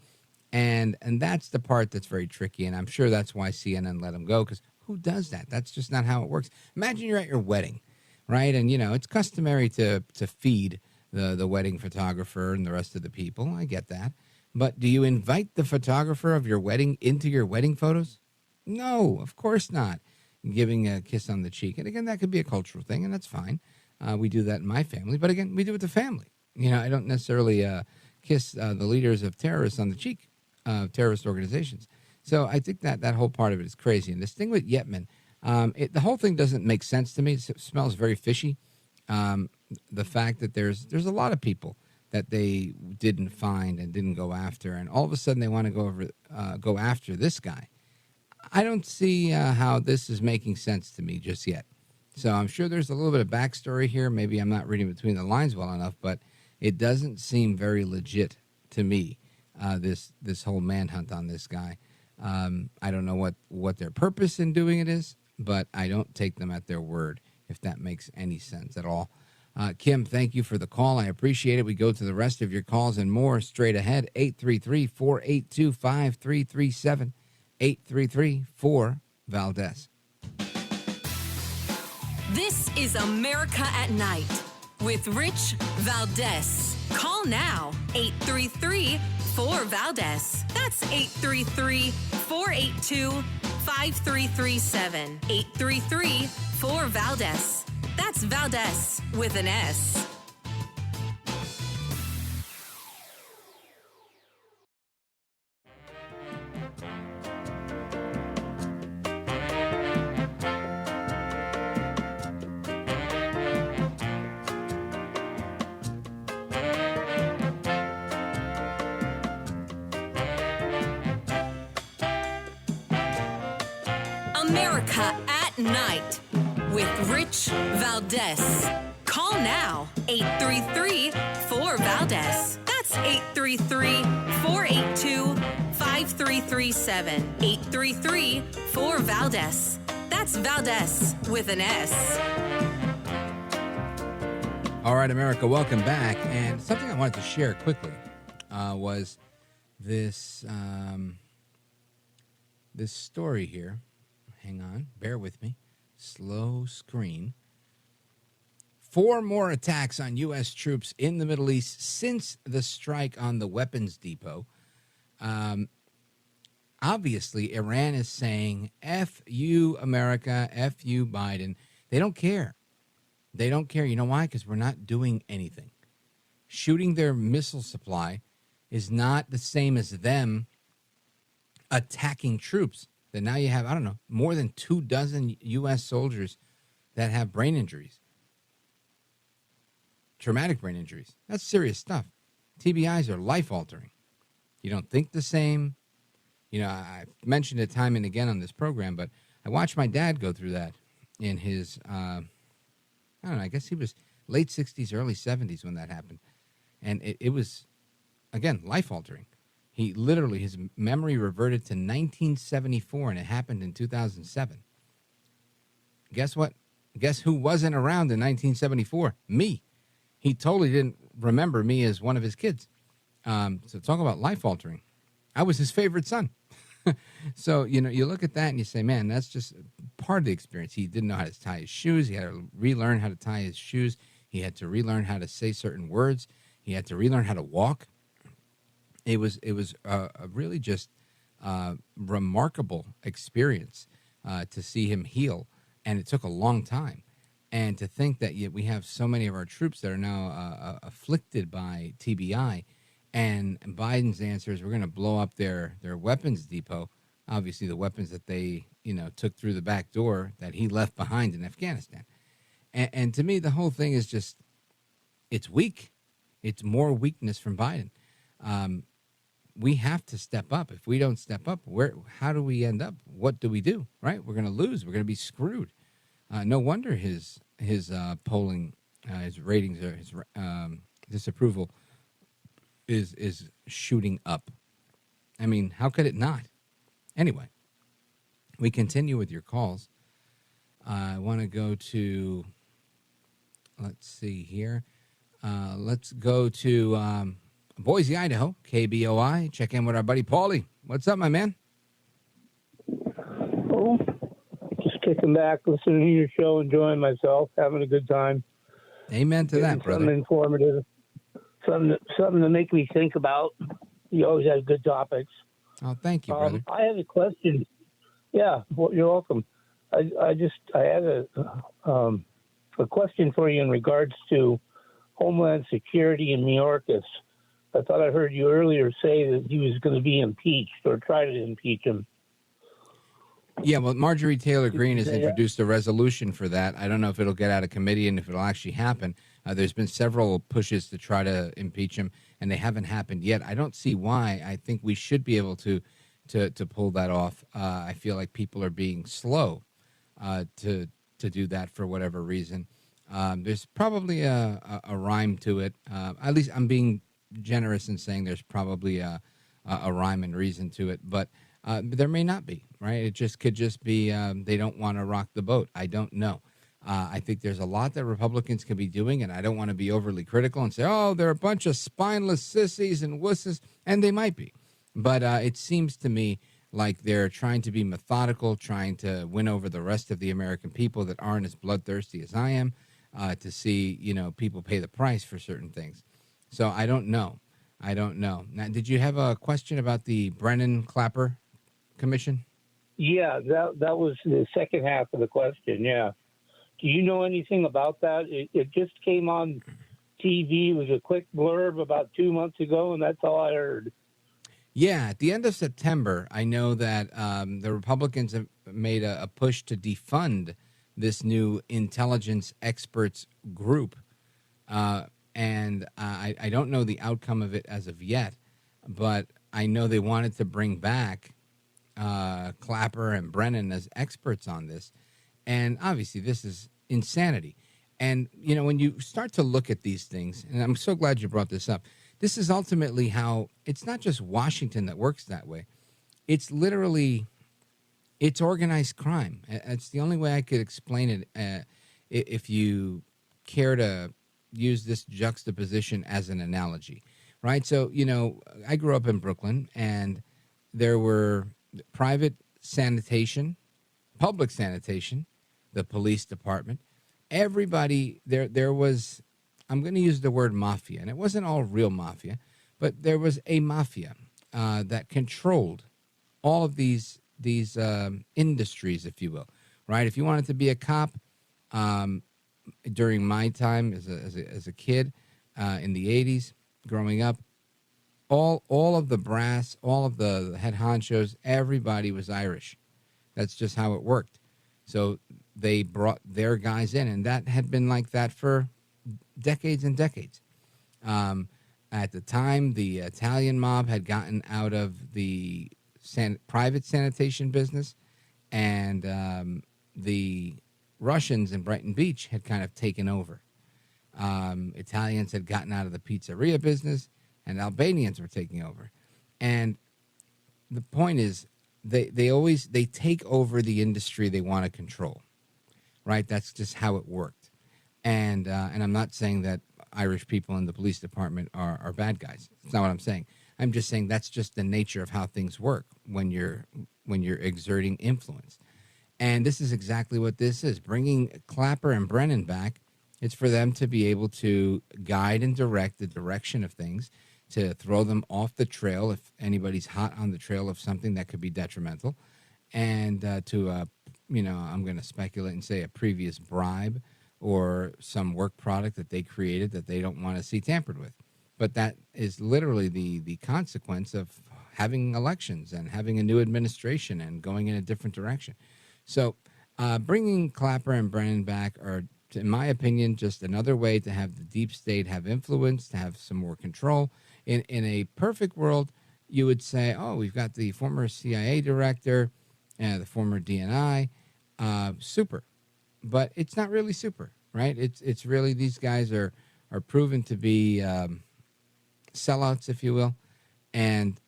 And that's the part that's very tricky. And I'm sure that's why CNN let him go, because who does that? That's just not how it works. Imagine you're at your wedding, right? And, it's customary to feed the wedding photographer and the rest of the people. I get that. But do you invite the photographer of your wedding into your wedding photos? No, of course not. Giving a kiss on the cheek. And again, that could be a cultural thing, and that's fine. We do that in my family. But again, we do it to family. I don't necessarily kiss the leaders of terrorists on the cheek, terrorist organizations. So I think that whole part of it is crazy. And this thing with Yetman, the whole thing doesn't make sense to me. It smells very fishy. The fact that there's a lot of people that they didn't find and didn't go after, and all of a sudden they want to go after this guy. I don't see how this is making sense to me just yet. So I'm sure there's a little bit of backstory here. Maybe I'm not reading between the lines well enough, but it doesn't seem very legit to me, this whole manhunt on this guy. I don't know what their purpose in doing it is, but I don't take them at their word, if that makes any sense at all. Kim, thank you for the call. I appreciate it. We go to the rest of your calls and more straight ahead. 833-482-5337. 833-4-VALDEZ. This is America at Night with Rich Valdez. Call now, 833-4-VALDEZ. That's 833-482-5337. 833-4-VALDEZ. That's Valdez with an S. America at Night with Rich Valdez. Call now, 833-4-VALDEZ. That's 833-482-5337. 833-4-VALDEZ. That's Valdez with an S. All right, America, welcome back. And something I wanted to share quickly was this this story here. Hang on, bear with me. Slow screen. 4 more attacks on U.S. troops in the Middle East since the strike on the weapons depot. Obviously, Iran is saying, F you, America, F you, Biden. They don't care. They don't care. You know why? Because we're not doing anything. Shooting their missile supply is not the same as them attacking troops. Then now you have, I don't know, more than 24 U.S. soldiers that have brain injuries. Traumatic brain injuries. That's serious stuff. TBIs are life-altering. You don't think the same. You know, I've mentioned it time and again on this program, but I watched my dad go through that in his, I don't know, I guess he was late 60s, early 70s when that happened. And it was, again, life-altering. He literally, his memory reverted to 1974, and it happened in 2007. Guess what? Guess who wasn't around in 1974? Me. He totally didn't remember me as one of his kids. So talk about life-altering. I was his favorite son. So, you know, you look at that and you say, man, that's just part of the experience. He didn't know how to tie his shoes. He had to relearn how to tie his shoes. He had to relearn how to say certain words. He had to relearn how to walk. It was a really just remarkable experience to see him heal, and it took a long time. And to think that we have so many of our troops that are now afflicted by TBI, and Biden's answer is we're going to blow up their weapons depot, obviously the weapons that they took through the back door that he left behind in Afghanistan. And to me, the whole thing is just, it's weak. It's more weakness from Biden. We have to step up. If we don't step up, how do we end up? What do we do? Right? We're going to lose. We're going to be screwed. No wonder his polling, his ratings, or his disapproval is shooting up. I mean, how could it not? Anyway, we continue with your calls. I want to go to, let's see here. Let's go to Boise, Idaho, KBOI. Check in with our buddy Paulie. What's up, my man? Oh, just kicking back, listening to your show, enjoying myself, having a good time. Amen to that, brother. Something informative, something to make me think about. You always have good topics. Oh, thank you, brother. I had a question. Yeah, well, you're welcome. I had a question for you in regards to Homeland Security in Mayorkas. I thought I heard you earlier say that he was going to be impeached or try to impeach him. Yeah, well, Marjorie Taylor Greene has introduced a resolution for that. I don't know if it'll get out of committee and if it'll actually happen. There's been several pushes to try to impeach him, and they haven't happened yet. I don't see why. I think we should be able to pull that off. I feel like people are being slow to do that for whatever reason. There's probably a rhyme to it. At least I'm being generous in saying there's probably a rhyme and reason to it, but there may not be, right? It just could just be they don't want to rock the boat. I don't know. I think there's a lot that Republicans can be doing, and I don't want to be overly critical and say, oh, they're a bunch of spineless sissies and wusses, and they might be. But it seems to me like they're trying to be methodical, trying to win over the rest of the American people that aren't as bloodthirsty as I am, to see, people pay the price for certain things. So I don't know. Now, did you have a question about the Brennan Clapper Commission? Yeah, that was the second half of the question, yeah. Do you know anything about that? It just came on TV. It was a quick blurb about 2 months ago, and that's all I heard. Yeah, at the end of September, I know that the Republicans have made a push to defund this new intelligence experts group. And I don't know the outcome of it as of yet, but I know they wanted to bring back Clapper and Brennan as experts on this. And obviously, this is insanity. And, when you start to look at these things, and I'm so glad you brought this up, this is ultimately how it's not just Washington that works that way. It's literally It's organized crime. It's the only way I could explain it. If you care to use this juxtaposition as an analogy, right? So, I grew up in Brooklyn, and there were private sanitation, public sanitation, the police department. Everybody, there was, I'm going to use the word mafia, and it wasn't all real mafia, but there was a mafia that controlled all of these industries, if you will, right? If you wanted to be a cop, during my time as a kid in the 80s, growing up, all of the brass, all of the head honchos, everybody was Irish. That's just how it worked. So they brought their guys in, and that had been like that for decades and decades. At the time, the Italian mob had gotten out of the private sanitation business, and the Russians in Brighton Beach had kind of taken over. Italians had gotten out of the pizzeria business, and Albanians were taking over. And the point is, they take over the industry they want to control, right? That's just how it worked. And I'm not saying that Irish people in the police department are bad guys. That's not what I'm saying. I'm just saying that's just the nature of how things work when you're exerting influence. And this is exactly what this is. Bringing Clapper and Brennan back, it's for them to be able to guide and direct the direction of things, to throw them off the trail if anybody's hot on the trail of something that could be detrimental, and I'm going to speculate and say a previous bribe or some work product that they created that they don't want to see tampered with. But that is literally the consequence of having elections and having a new administration and going in a different direction. So bringing Clapper and Brennan back are, in my opinion, just another way to have the deep state have influence, to have some more control. In a perfect world, you would say, oh, we've got the former CIA director and the former DNI. Super. But it's not really super, right? It's really, these guys are proven to be sellouts, if you will, and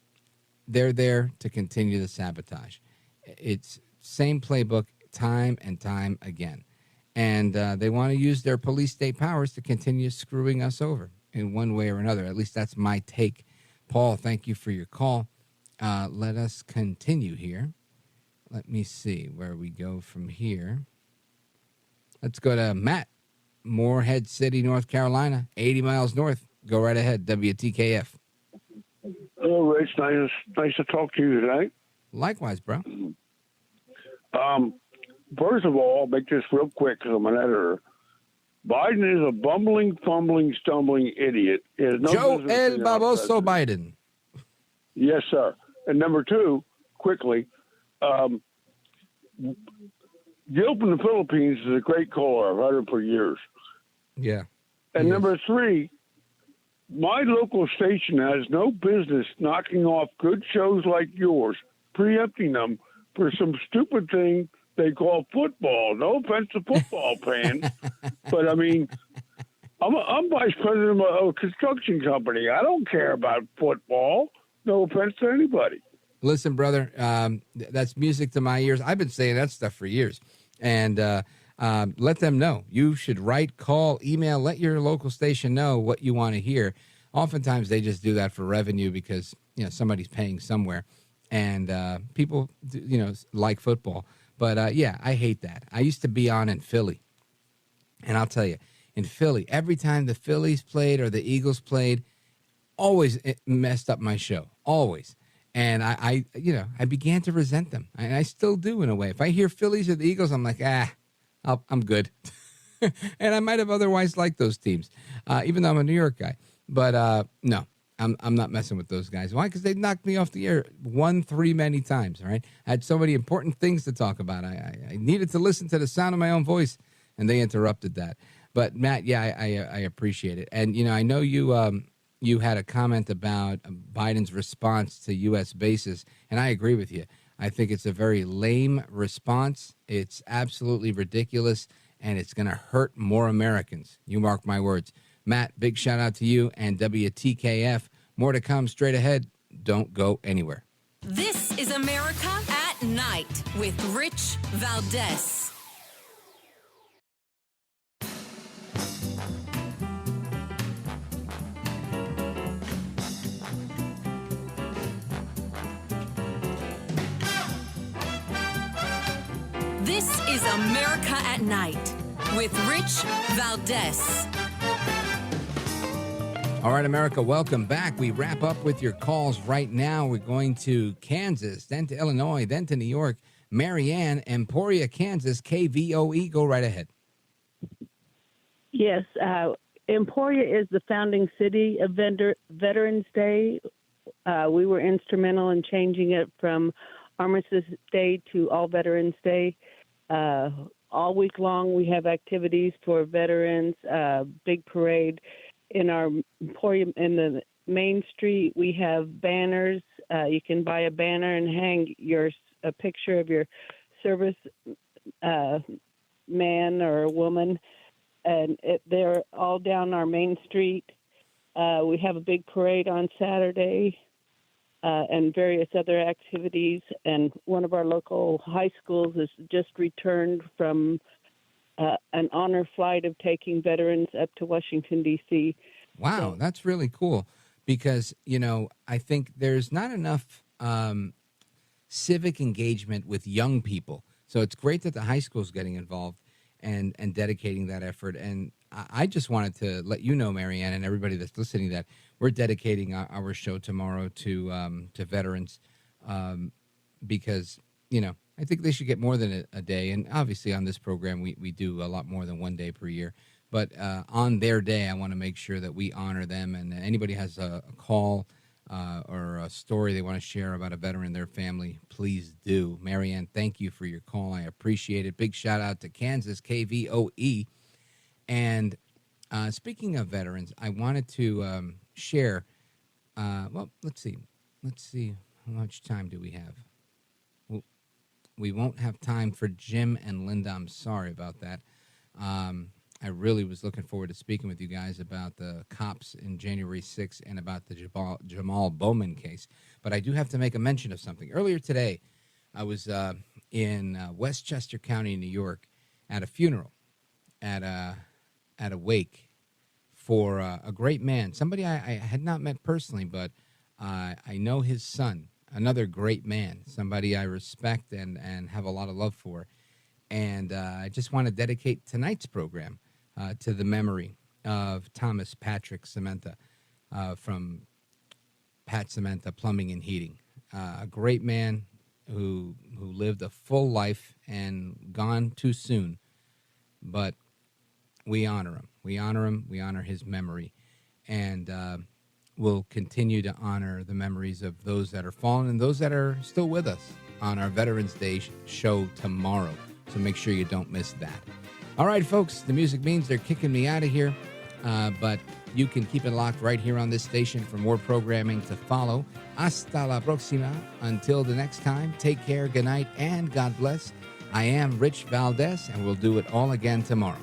they're there to continue the sabotage. It's same playbook time and time again. And they want to use their police state powers to continue screwing us over in one way or another. At least that's my take. Paul, thank you for your call. Let us continue here. Let me see where we go from here. Let's go to Matt, Morehead City, North Carolina, 80 miles north. Go right ahead, WTKF. Hello, Rich. Nice to talk to you today. Likewise, bro. First of all, I'll make this real quick because I'm an editor. Biden is a bumbling, fumbling, stumbling idiot. Joe El Baboso Biden. Yes, sir. And number two, quickly, Gilp in the Philippines is a great caller. I've heard him for years. Yeah. And number three, my local station has no business knocking off good shows like yours, preempting them for some stupid thing they call football. No offense to football fans, but I mean, I'm vice president of a construction company. I don't care about football. No offense to anybody. Listen, brother, that's music to my ears. I've been saying that stuff for years. And let them know. You should write, call, email, let your local station know what you want to hear. Oftentimes, they just do that for revenue because, somebody's paying somewhere. And people, like football. But, yeah, I hate that. I used to be on in Philly. And I'll tell you, in Philly, every time the Phillies played or the Eagles played, always it messed up my show. Always. And I began to resent them. And I still do in a way. If I hear Phillies or the Eagles, I'm like, I'm good. And I might have otherwise liked those teams, even though I'm a New York guy. But no, I'm not messing with those guys. Why? Because they knocked me off the air 1-3 many times, all right? I had so many important things to talk about. I needed to listen to the sound of my own voice, and they interrupted that. But, Matt, yeah, I appreciate it. And, I know you had a comment about Biden's response to U.S. bases, and I agree with you. I think it's a very lame response. It's absolutely ridiculous, and it's going to hurt more Americans. You mark my words. Matt, big shout out to you and WTKF. More to come straight ahead. Don't go anywhere. This is America at Night with Rich Valdez. This is America at Night with Rich Valdez. All right, America, welcome back. We wrap up with your calls right now. We're going to Kansas, then to Illinois, then to New York. Marianne, Emporia, Kansas, KVOE. Go right ahead. Yes, Emporia is the founding city of Veterans Day. We were instrumental in changing it from Armistice Day to All Veterans Day. All week long, we have activities for veterans, big parade. In our Emporium, in the main street, we have banners. You can buy a banner and hang a picture of your service man or woman, and they're all down our main street. We have a big parade on Saturday and various other activities. And one of our local high schools has just returned from an honor flight of taking veterans up to Washington, D.C. Wow, that's really cool because, I think there's not enough civic engagement with young people. So it's great that the high school is getting involved and dedicating that effort. And I just wanted to let you know, Marianne, and everybody that's listening, that we're dedicating our show tomorrow to veterans because, I think they should get more than a day. And obviously on this program, we do a lot more than 1 day per year. But on their day, I want to make sure that we honor them. And anybody has a call or a story they want to share about a veteran and their family, please do. Marianne, thank you for your call. I appreciate it. Big shout out to Kansas, KVOE. And speaking of veterans, I wanted to share, let's see. How much time do we have? We won't have time for Jim and Linda. I'm sorry about that. I really was looking forward to speaking with you guys about the cops in January 6th and about the Jamal Bowman case. But I do have to make a mention of something. Earlier today, I was in Westchester County, New York, at a funeral, at a wake for a great man, somebody I had not met personally, but I know his son, another great man, somebody I respect and have a lot of love for. And I just want to dedicate tonight's program to the memory of Thomas Patrick Cementa from Pat Cementa Plumbing and Heating. A great man who lived a full life and gone too soon. But we honor him. We honor his memory. And we'll continue to honor the memories of those that are fallen and those that are still with us on our Veterans Day show tomorrow. So make sure you don't miss that. All right, folks, the music means they're kicking me out of here, but you can keep it locked right here on this station for more programming to follow. Hasta la próxima. Until the next time, take care, good night, and God bless. I am Rich Valdez, and we'll do it all again tomorrow.